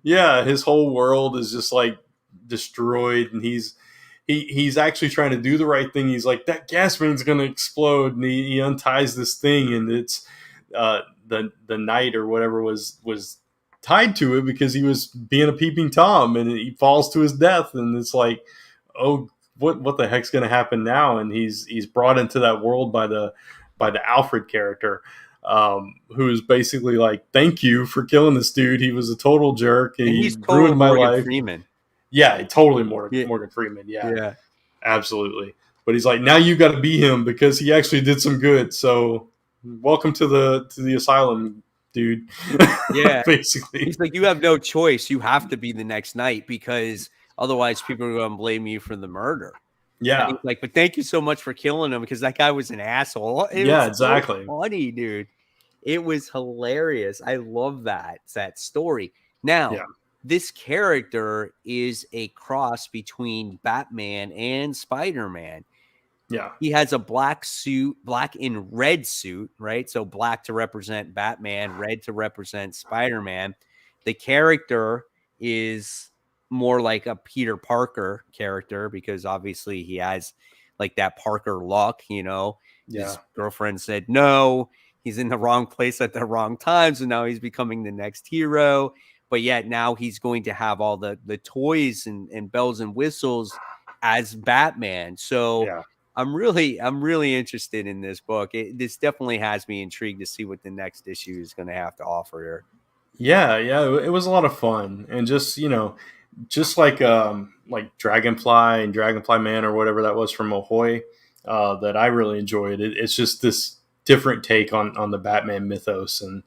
Yeah, his whole world is just like destroyed, and he's actually trying to do the right thing. He's like, that gas main's going to explode, and he unties this thing, and it's the knight or whatever was tied to it because he was being a peeping Tom, and he falls to his death, and it's like, oh, what the heck's going to happen now? And he's brought into that world by the Alfred character. Who's basically like, thank you for killing this dude. He was a total jerk. And he's ruined my life. Freeman. Yeah, totally Morgan Freeman. Yeah, absolutely. But he's like, now you got to be him because he actually did some good. So welcome to the asylum, dude. Yeah, basically. He's like, you have no choice. You have to be the next knight because otherwise people are going to blame you for the murder. Yeah. And he's like, but thank you so much for killing him because that guy was an asshole. Exactly. So funny, dude. It was hilarious. I love that story. Now, this character is a cross between Batman and Spider-Man. Yeah. He has a black and red suit, right? So black to represent Batman, red to represent Spider-Man. The character is more like a Peter Parker character because obviously he has like that Parker luck, His girlfriend said no, he's in the wrong place at the wrong time, so now he's becoming the next hero. But yet now he's going to have all the toys and bells and whistles as Batman. So I'm really interested in this book. This definitely has me intrigued to see what the next issue is going to have to offer here. Yeah, it was a lot of fun, and just like Dragonfly and Dragonfly Man or whatever that was from Ahoy, that I really enjoyed. It's just this different take on the Batman mythos, and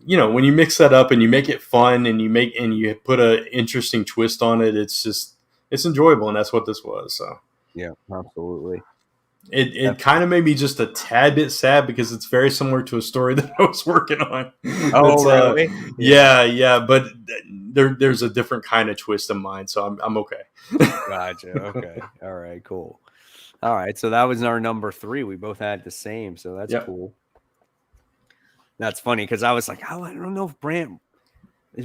when you mix that up and you make it fun and you put an interesting twist on it, it's enjoyable, and that's what this was. So yeah, absolutely. It kind of made me just a tad bit sad because it's very similar to a story that I was working on. Oh, really? Yeah. But there's a different kind of twist in mine, so I'm okay. Gotcha. Okay. All right. Cool. All right. So that was our number 3. We both had the same, so that's Yep. cool. That's funny because I was like, oh, I don't know if Brant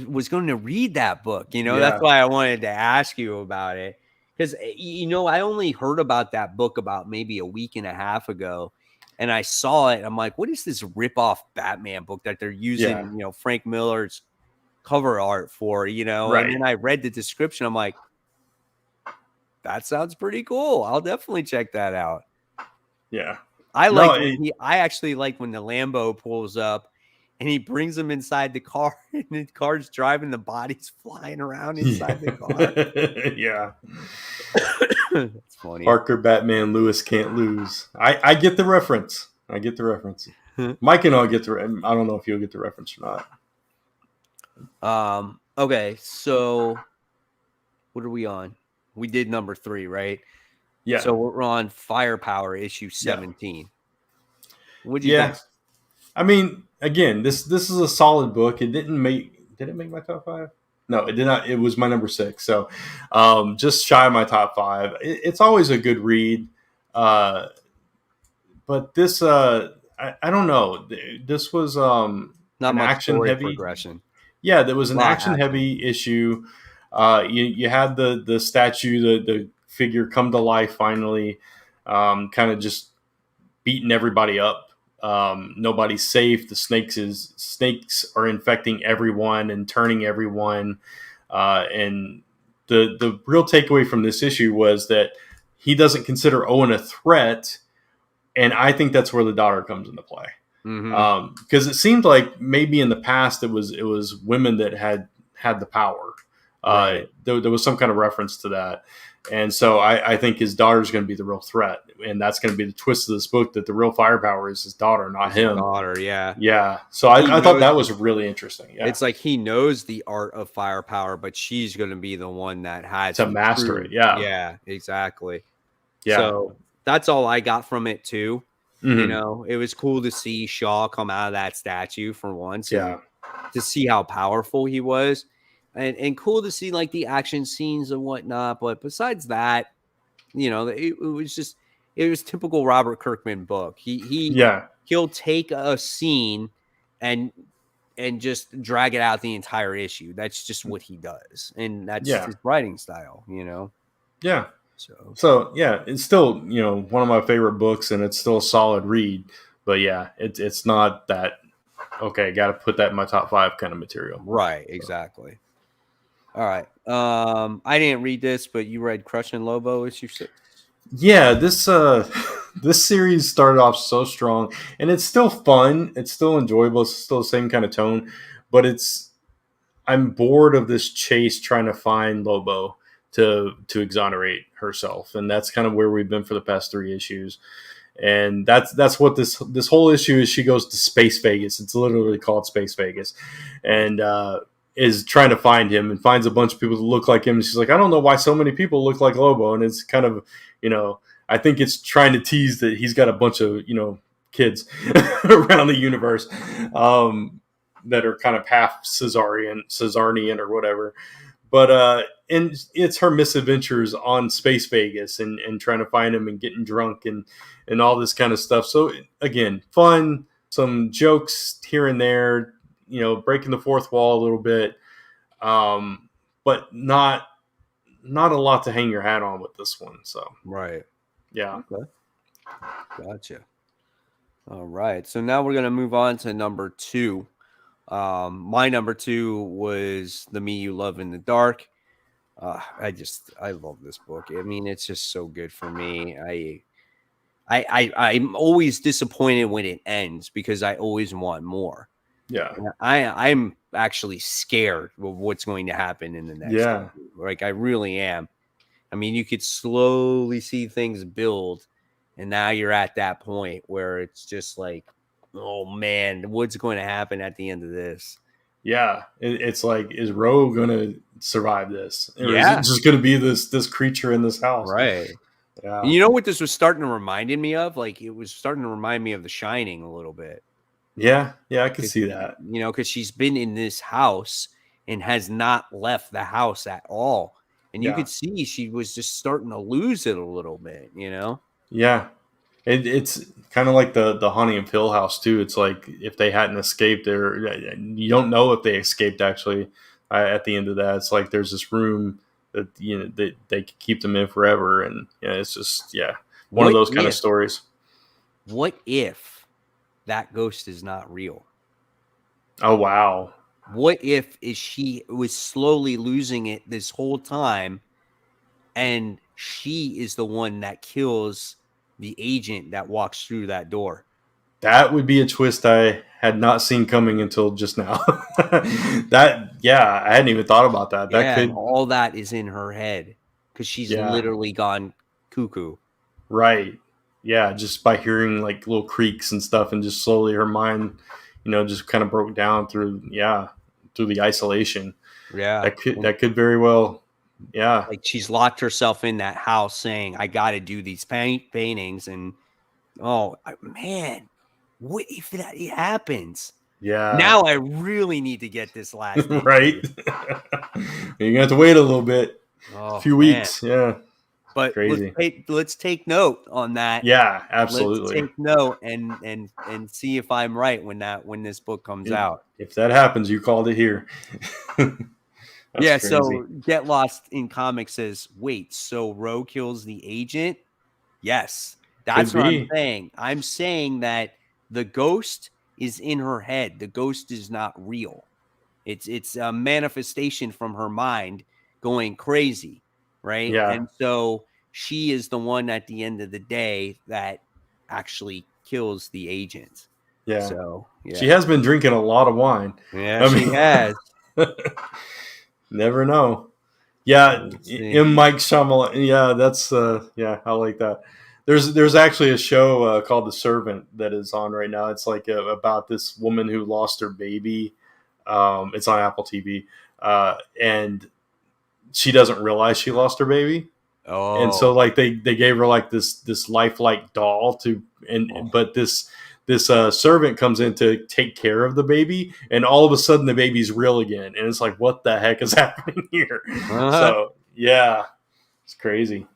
was going to read that book. That's why I wanted to ask you about it. Because, I only heard about that book about maybe a week and a half ago. And I saw it. I'm like, what is this rip-off Batman book that they're using, Frank Miller's cover art for, Right. And then I read the description. I'm like, that sounds pretty cool. I'll definitely check that out. Yeah. I actually like when the Lambo pulls up and he brings them inside the car and the car's driving, the body's flying around inside the car. Yeah. That's funny. Parker Batman Lewis can't lose. I get the reference. Mike and I'll get the I don't know if you'll get the reference or not. Okay, so what are we on? We did number 3, right? Yeah. So we're on Firepower issue 17. Yeah. What do you think? I mean, again, this is a solid book. It did it make my top 5? No, it did not. It was my number 6. So just shy of my top 5. It's always a good read. But this, I don't know. This was not an much action heavy progression. Yeah, there was an action heavy issue. You had the statue, the figure come to life finally, kind of just beating everybody up. Nobody's safe. The snakes are infecting everyone and turning everyone. And the real takeaway from this issue was that he doesn't consider Owen a threat. And I think that's where the daughter comes into play. Because it seemed like maybe in the past it was women that had the power. Right. There was some kind of reference to that. And so I think his daughter's going to be the real threat. And that's going to be the twist of this book, that the real firepower is his daughter, not him. His daughter, yeah. Yeah. So I thought that was really interesting. Yeah. It's like he knows the art of firepower, but she's going to be the one that has to master it. Yeah. Yeah, exactly. Yeah. So that's all I got from it, too. It was cool to see Shaw come out of that statue for once. Yeah. To see how powerful he was. And cool to see like the action scenes and whatnot. But besides that, it was typical Robert Kirkman book. He'll take a scene and just drag it out the entire issue. That's just what he does. And that's his writing style, Yeah. So yeah, it's still, one of my favorite books, and it's still a solid read. But yeah, it's not that, okay, got to put that in my top 5 kind of material. Right, exactly. All right. I didn't read this, but you read Crushing Lobo issue 6. Yeah, this series started off so strong, and it's still fun. It's still enjoyable. It's still the same kind of tone, but I'm bored of this chase trying to find Lobo to exonerate herself, and that's kind of where we've been for the past 3 issues. And that's what this whole issue is. She goes to Space Vegas. It's literally called Space Vegas, and is trying to find him, and finds a bunch of people that look like him. And she's like, I don't know why so many people look like Lobo. And it's kind of, I think it's trying to tease that he's got a bunch of, kids around the universe that are kind of half Caesarian or whatever. But and it's her misadventures on Space Vegas and trying to find him and getting drunk and all this kind of stuff. So again, fun, some jokes here and there, breaking the fourth wall a little bit, but not a lot to hang your hat on with this one. So right, yeah, okay. Gotcha. All right, so now we're gonna move on to number 2. My number 2 was The Me You Love in the Dark. I love this book. I mean, it's just so good for me. I'm always disappointed when it ends because I always want more. Yeah, I'm actually scared of what's going to happen in the next. Yeah, movie. Like I really am. I mean, you could slowly see things build, and now you're at that point where it's just like, oh man, what's going to happen at the end of this? Yeah, it's like, is Ro going to survive this? Or is it just going to be this creature in this house? Right. Yeah. And you know what this was starting to remind me of? Like it was starting to remind me of The Shining a little bit. Yeah, I could see that. Because she's been in this house and has not left the house at all. And you Yeah. could see she was just starting to lose it a little bit, you know? Yeah. It's kind of like the Haunting of Hill House too. It's like if they hadn't escaped, you don't know if they escaped actually. At the end of that, it's like there's this room that they could keep them in forever, and it's just one of those kind of stories. What if that ghost is not real? Oh wow! What if she was slowly losing it this whole time, and she is the one that kills the agent that walks through that door? That would be a twist I had not seen coming until just now. I hadn't even thought about that. That And could all that is in her head because she's literally gone cuckoo. Right. Yeah, just by hearing like little creaks and stuff, and just slowly her mind, just kind of broke down through the isolation. Yeah, that could very well, like she's locked herself in that house, saying, "I got to do these paintings," and man, what if that happens? Yeah. Now I really need to get this last right. You're gonna have to wait a little bit, a few weeks. Yeah. But crazy. Let's take note on that. Yeah, absolutely. Let's take note and see if I'm right when this book comes out. If that happens, you called it here. Yeah, crazy. So Get Lost in Comics says, wait, so Ro kills the agent? Yes, that's what I'm saying. I'm saying that the ghost is in her head. The ghost is not real. It's a manifestation from her mind going crazy, right? Yeah. And so she is the one at the end of the day that actually kills the agent. Yeah. So she has been drinking a lot of wine. Yeah, she has. Never know. Yeah, in Mike Shyamalan. Yeah, that's I like that. There's actually a show called The Servant that is on right now. It's like about this woman who lost her baby. It's on Apple TV, and she doesn't realize she lost her baby. Oh, and so like they gave her like this lifelike doll but this servant comes in to take care of the baby, and all of a sudden the baby's real again, and it's like, what the heck is happening here? So yeah, it's crazy.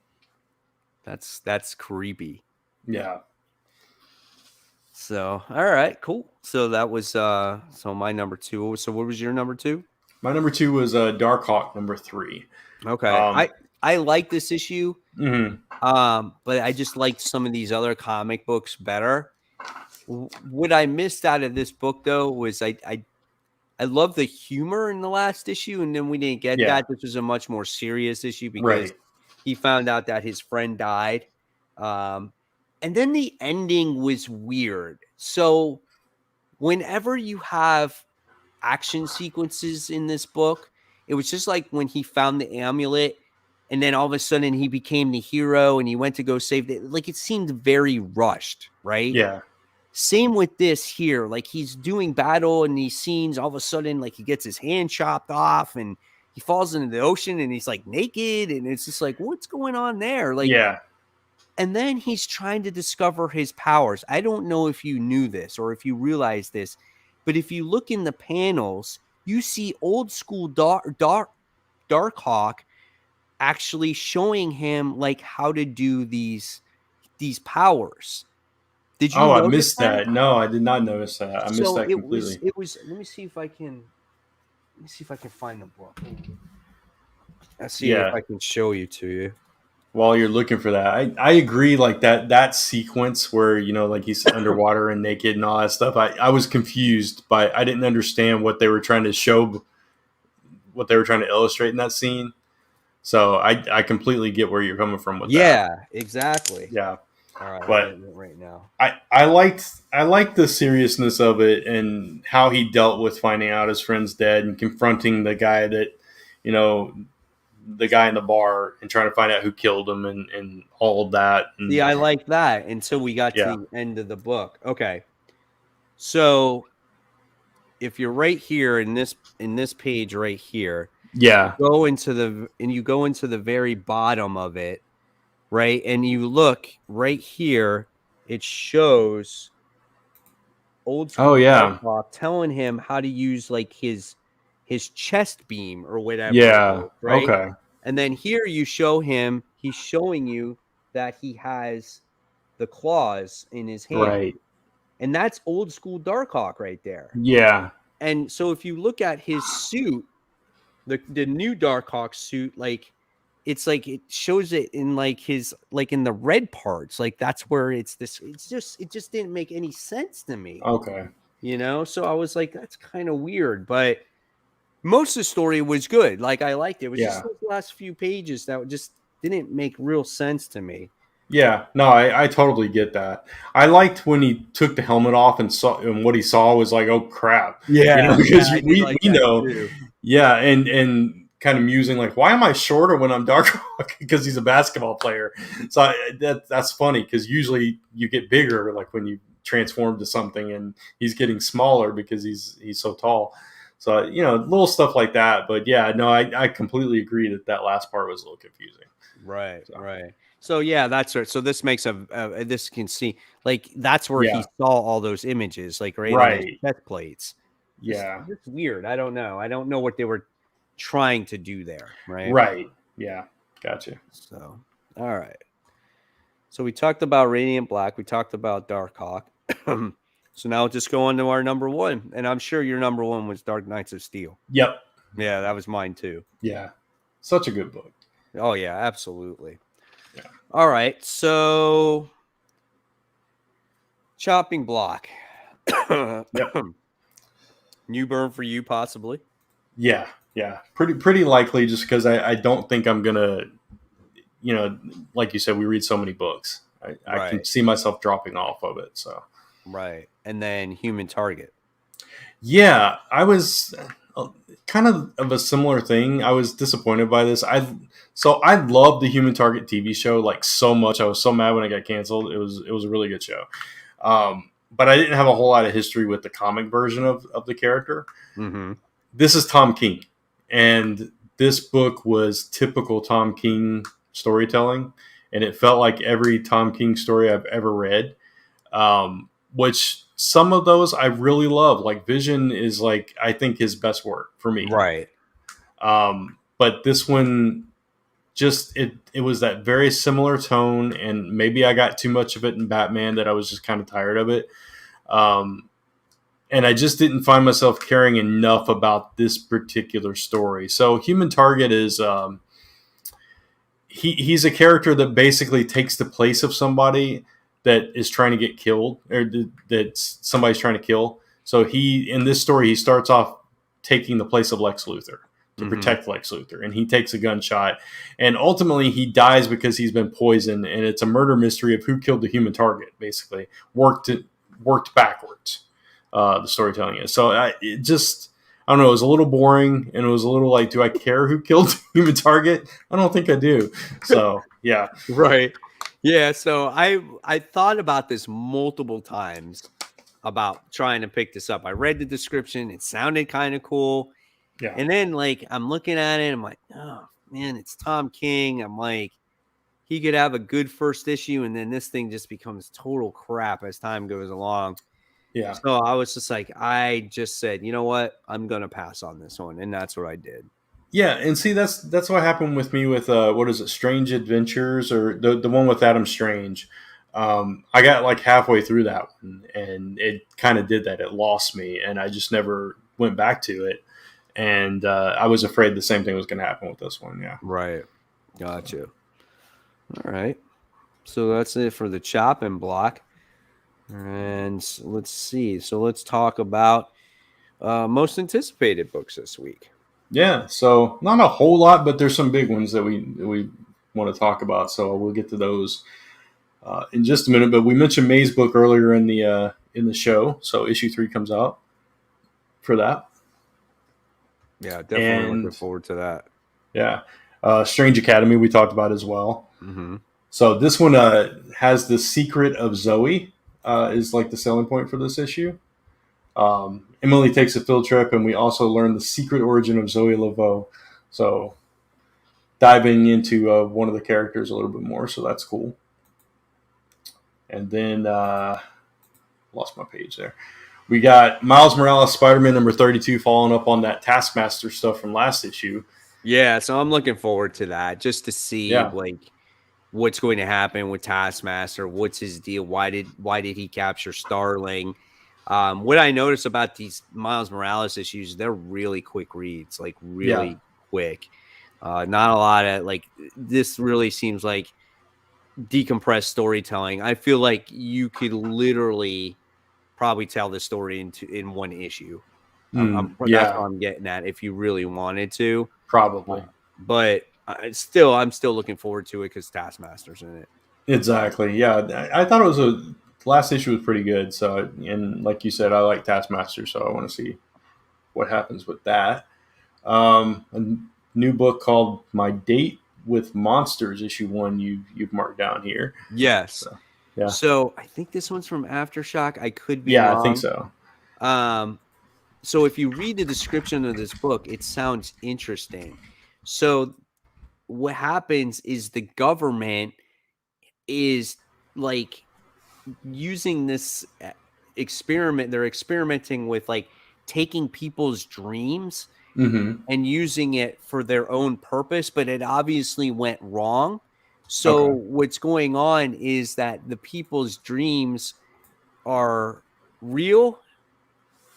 That's creepy. Yeah. So all right, cool. So that was so my number 2. So what was your number 2? My number 2 was Darkhawk number 3. Okay. I like this issue. Mm-hmm. But I just liked some of these other comic books better. What I missed out of this book though was I love the humor in the last issue, and then we didn't get that. This was a much more serious issue because he found out that his friend died. And then the ending was weird. So whenever you have action sequences in this book, it was just like when he found the amulet and then all of a sudden he became the hero and he went to go save it. Like it seemed very rushed, right? Yeah. Same with this here. Like he's doing battle in these scenes. All of a sudden, like he gets his hand chopped off and he falls into the ocean and he's like naked. And it's just like, what's going on there? Like, yeah. And then he's trying to discover his powers. I don't know if you knew this or if you realized this, but if you look in the panels, you see old school Darkhawk actually showing him like how to do these powers. Did you? I missed that. No, I did not notice that. I missed that completely. It was. Let me see if I can find the book. Let's see if I can show you to you. While you're looking for that, I agree. Like that sequence where like he's underwater and naked and all that stuff. I was confused by. I didn't understand what they were trying to show, what they were trying to illustrate in that scene. So I completely get where you're coming from with that. Yeah, exactly. Yeah. All right, but right now, I liked the seriousness of it and how he dealt with finding out his friend's dead and confronting the guy that, the guy in the bar and trying to find out who killed him and all of that. And, I like that until we got to the end of the book. Okay, so if you're right here in this page right here, you go into the very bottom of it. Right, and you look right here, it shows old school Darkhawk telling him how to use like his his chest beam or whatever it Yeah. is, right? Okay. And then here you show him, he's showing you that he has the claws in his hand. Right. And that's old school Darkhawk right there. Yeah. And so if you look at his suit, the new Darkhawk suit, like it's like it shows it in like his like in the red parts. Like that's where it's this. It just didn't make any sense to me. Okay. You know, so I was like, that's kind of weird. But most of the story was good. Like I liked it. It was just those last few pages that just didn't make real sense to me. Yeah, no, I totally get that. I liked when he took the helmet off and saw, and what he saw was like, oh crap, because we know, yeah, and kind of musing like, why am I shorter when I'm Darkhawk? Because he's a basketball player. So that's funny because usually you get bigger like when you transform to something, and he's getting smaller because he's so tall. So little stuff like that. But yeah, no, I completely agree that last part was a little confusing. Right, right. So yeah, that's right. So this makes this can see like that's where he saw all those images, like right in his chest plates. Yeah, it's weird. I don't know. I don't know what they were trying to do there. Right. Right. Yeah. Gotcha. So all right. So we talked about Radiant Black. We talked about Darkhawk. So now we'll just go on to our number one, and I'm sure your number one was Dark Knights of Steel. Yep. Yeah, that was mine too. Yeah, such a good book. Oh yeah, absolutely. Yeah. All right, so chopping block. Yep. Newbern for you, possibly. Yeah, pretty likely, just because I don't think I'm gonna, like you said, we read so many books. I can see myself dropping off of it. So right, and then Human Target. Yeah, I was kind of a similar thing. I was disappointed by this. I loved the Human Target TV show like so much. I was so mad when it got canceled. It was a really good show. But I didn't have a whole lot of history with the comic version of the character. Mm-hmm. This is Tom King, and this book was typical Tom King storytelling, and it felt like every Tom King story I've ever read, which some of those I really love. Like Vision is like, I think, his best work for me. Right. But this one, just it was that very similar tone, and maybe I got too much of it in Batman that I was just kind of tired of it. And I just didn't find myself caring enough about this particular story. So Human Target is he's a character that basically takes the place of somebody that is trying to get killed, or that somebody's trying to kill. So in this story, he starts off taking the place of Lex Luthor to protect Lex Luthor, and he takes a gunshot, and ultimately he dies because he's been poisoned, and it's a murder mystery of who killed the Human Target. Basically, worked backwards. The storytelling is so I don't know. It was a little boring, and it was a little like, do I care who killed Human Target? I don't think I do. So yeah, right. Yeah, so I thought about this multiple times about trying to pick this up. I read the description; it sounded kind of cool. Yeah, and then like I'm looking at it, I'm like, oh man, it's Tom King. I'm like, he could have a good first issue, and then this thing just becomes total crap as time goes along. Yeah. So I was just like, I just said, you know what, I'm gonna pass on this one, and that's what I did. Yeah, and see, that's what happened with me with what is it, Strange Adventures, or the one with Adam Strange. I got like halfway through that one, and it kind of did that. It lost me, and I just never went back to it. And I was afraid the same thing was going to happen with this one. Yeah. Right. Gotcha. All right. So that's it for the chopping block. And let's see. So let's talk about most anticipated books this week. Yeah, so not a whole lot, but there's some big ones that we want to talk about. So we'll get to those in just a minute. But we mentioned May's book earlier in the show, so issue 3 comes out for that. Yeah, definitely looking forward to that. Yeah, Strange Academy we talked about as well. Mm-hmm. So this one has the Secret of Zoe is like the selling point for this issue. Emily takes a field trip, and we also learn the secret origin of Zoe Laveau. So diving into one of the characters a little bit more, so that's cool. And then lost my page there. We got Miles Morales, Spider-Man number 32, following up on that Taskmaster stuff from last issue. Yeah, so I'm looking forward to that just to see Yeah. like what's going to happen with Taskmaster. What's his deal? Why did he capture Starling? What I notice about these Miles Morales issues, they're really quick reads, like Yeah. really quick. Not a lot of like this really seems like decompressed storytelling. I feel like you could literally probably tell the story in one issue. That's what Yeah. I'm getting at if you really wanted to. Probably. But I'm still looking forward to it because Taskmaster's in it. Exactly. Yeah. I thought it was last issue was pretty good. So, and like you said, I like Taskmaster, so I want to see what happens with that. A new book called My Date with Monsters, issue 1. You've marked down here. Yes. So, yeah. So I think this one's from Aftershock. I could be Yeah, I think wrong. so. So if you read the description of this book, it sounds interesting. So what happens is the government is like using this experiment. They're experimenting with like taking people's dreams Mm-hmm. and using it for their own purpose, but it obviously went wrong. So Okay. what's going on is that the people's dreams are real.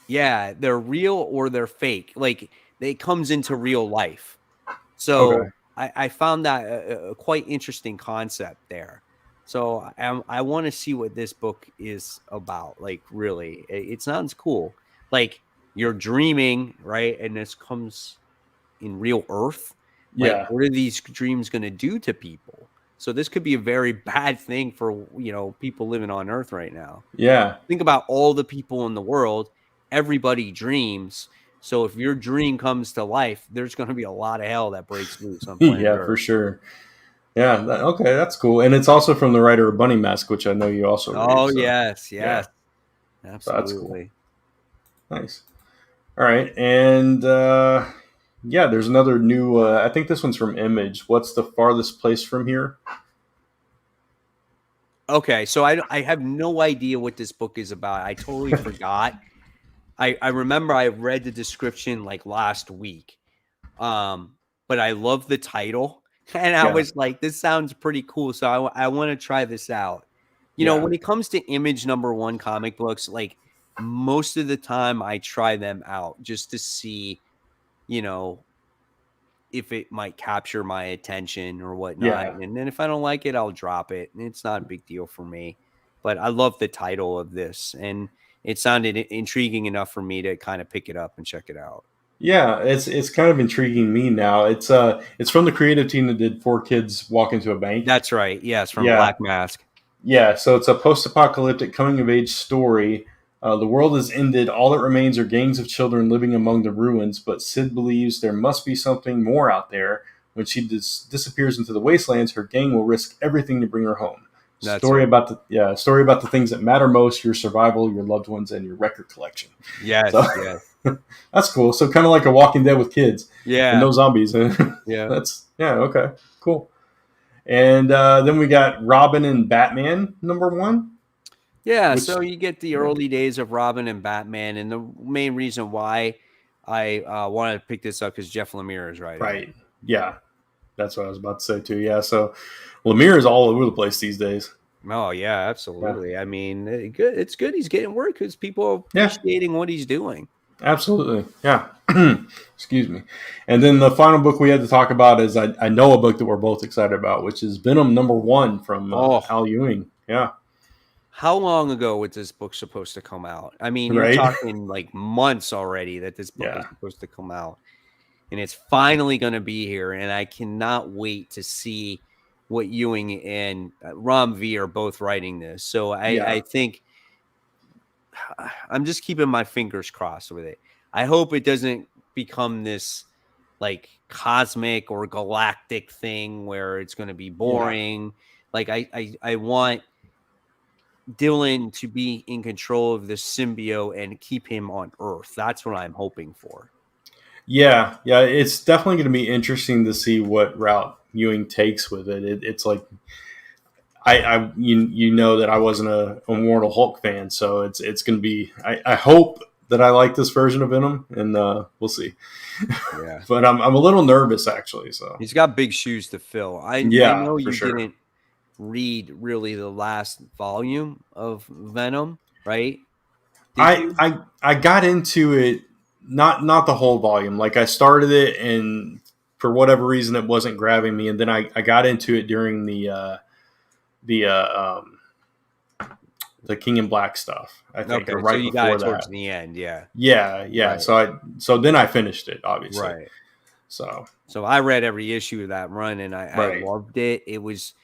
Yeah, they're real or they're fake. Like it comes into real life. Okay. So I found that a quite interesting concept there. So I want to see what this book is about. Like, really, it sounds cool. Like you're dreaming, right? And this comes in real Earth. Like, Yeah. what are these dreams going to do to people? So this could be a very bad thing for people living on Earth right now. Yeah. Think about all the people in the world. Everybody dreams. So if your dream comes to life, there's going to be a lot of hell that breaks loose on planet Yeah, for Earth. sure. Yeah. Okay, that's cool. And it's also from the writer of Bunny Mask, which I know you also read. Oh, So yes, yeah, yes, so that's cool. absolutely. Nice. All right, and yeah, there's another new. I think this one's from Image. What's the farthest place from here? Okay, so I have no idea what this book is about. I totally forgot. I remember I read the description like last week. But I love the title, and I Yeah. was like, this sounds pretty cool. So I want to try this out. Yeah. When it comes to Image Number One comic books, like most of the time I try them out just to see, you know, if it might capture my attention or whatnot. Yeah. And then if I don't like it, I'll drop it. And it's not a big deal for me. But I love the title of this, and it sounded intriguing enough for me to kind of pick it up and check it out. Yeah, it's kind of intriguing me now. It's from the creative team that did Four Kids Walk into a Bank. That's right. Yes, from Yeah, Black Mask. yeah. So it's a post-apocalyptic coming-of-age story. The world has ended. All that remains are gangs of children living among the ruins. But Sid believes there must be something more out there. When she disappears into the wastelands, her gang will risk everything to bring her home. That's right. Story about the things that matter most: your survival, your loved ones, and your record collection. Yes, So yes. that's cool. So kind of like a Walking Dead with kids and Yeah, no zombies. yeah. That's okay, cool. And then we got Robin and Batman number 1, Yeah, which so you get the yeah, early days of Robin and Batman, and the main reason why I wanted to pick this up because Jeff Lemire is writing it. right, yeah, that's what I was about to say too. Yeah, so Lemire is all over the place these days. Oh yeah, Yeah, absolutely. I mean, good. It's good he's getting work because people are yeah, appreciating what he's doing. absolutely. Yeah, excuse me. And then the final book we had to talk about is I know a book that we're both excited about, which is Venom number 1 from Oh, Hal Ewing. Yeah, how long ago was this book supposed to come out? I mean, you're right. talking like months already that this book was Yeah, supposed to come out, and it's finally going to be here, and I cannot wait to see what Ewing and Ram V are both writing this. So yeah, I think I'm just keeping my fingers crossed with it. I hope it doesn't become this like cosmic or galactic thing where it's going to be yeah. boring. Like I want Dylan to be in control of the symbiote and keep him on Earth. That's what I'm hoping for. Yeah, yeah, it's definitely going to be interesting to see what route Ewing takes with it. It's like you know that I wasn't a Immortal Hulk fan, so it's going to be. I hope that I like this version of Venom, and we'll see. Yeah. But I'm a little nervous actually. So He's got big shoes to fill. I yeah, know for you sure. didn't read really the last volume of Venom, right? Did I you? I I got into it, not the whole volume. Like I started it, and for whatever reason it wasn't grabbing me, and then I got into it during the the King in Black stuff, I think, or Okay, so right you got before it towards that. the end, yeah. Yeah. Right. So then I finished it, obviously. Right. So So I read every issue of that run and I right, loved it. It was,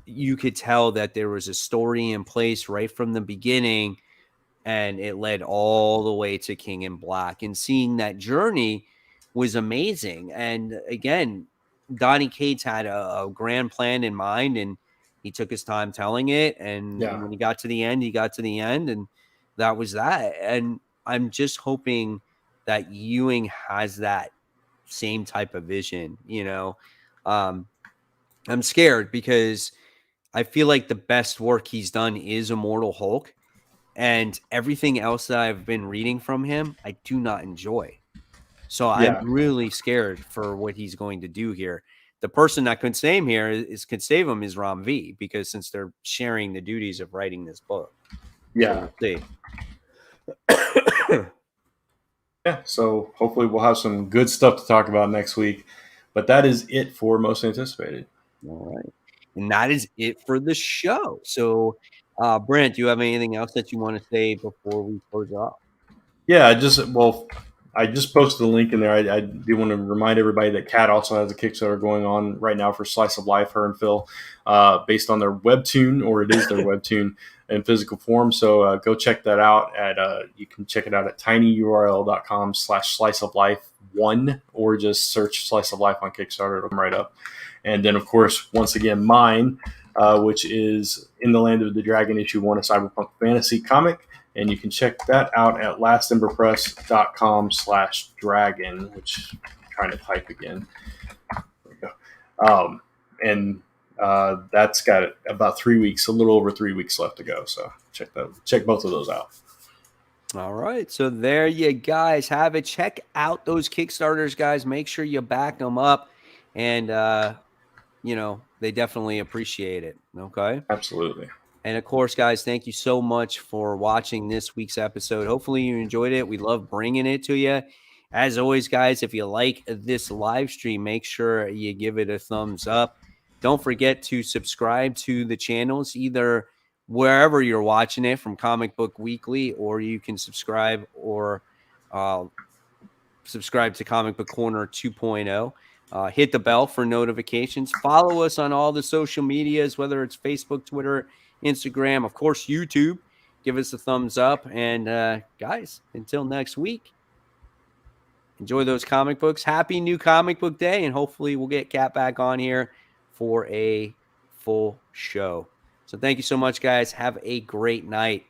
you could tell that there was a story in place right from the beginning, and it led all the way to King in Black. And seeing that journey was amazing. And again, Donny Cates had a grand plan in mind, and he took his time telling it. And yeah, when he got to the end, he got to the end, and that was that. And I'm just hoping that Ewing has that same type of vision, you know. Um, I'm scared because I feel like the best work he's done is Immortal Hulk, and everything else that I've been reading from him, I do not enjoy. So I'm yeah, really scared for what he's going to do here. The person that could save him here could save him is Ram V, because since they're sharing the duties of writing this book. So yeah, we'll see. yeah. So hopefully we'll have some good stuff to talk about next week. But that is it for most anticipated. All right. And that is it for the show. So, Brent, do you have anything else that you want to say before we close off? Yeah, I just posted the link in there. I do want to remind everybody that Kat also has a Kickstarter going on right now for Slice of Life, her and Phil, based on their webtoon, or it is their webtoon in physical form. So go check that out you can check it out at tinyurl.com/slice of life one, or just search Slice of Life on Kickstarter. It'll come right up. And then, of course, once again, mine, which is In the Land of the Dragon Issue 1, a cyberpunk fantasy comic. And you can check that out at lastemberpress.com/dragon, which I'm trying to type again. There we go. And that's got about 3 weeks, a little over 3 weeks left to go. So check both of those out. All right. So there you guys have it. Check out those Kickstarters, guys. Make sure you back them up. And, they definitely appreciate it. Okay. Absolutely. And of course, guys, thank you so much for watching this week's episode. Hopefully you enjoyed it. We love bringing it to you. As always, guys, if you like this live stream, make sure you give it a thumbs up. Don't forget to subscribe to the channels, either wherever you're watching it from Comic Book Weekly, or you can subscribe to Comic Book Corner 2.0. Hit the bell for notifications. Follow us on all the social medias, whether it's Facebook, Twitter, Instagram, of course, YouTube. Give us a thumbs up. And guys, until next week, enjoy those comic books. Happy new comic book day. And hopefully we'll get Kat back on here for a full show. So thank you so much, guys. Have a great night.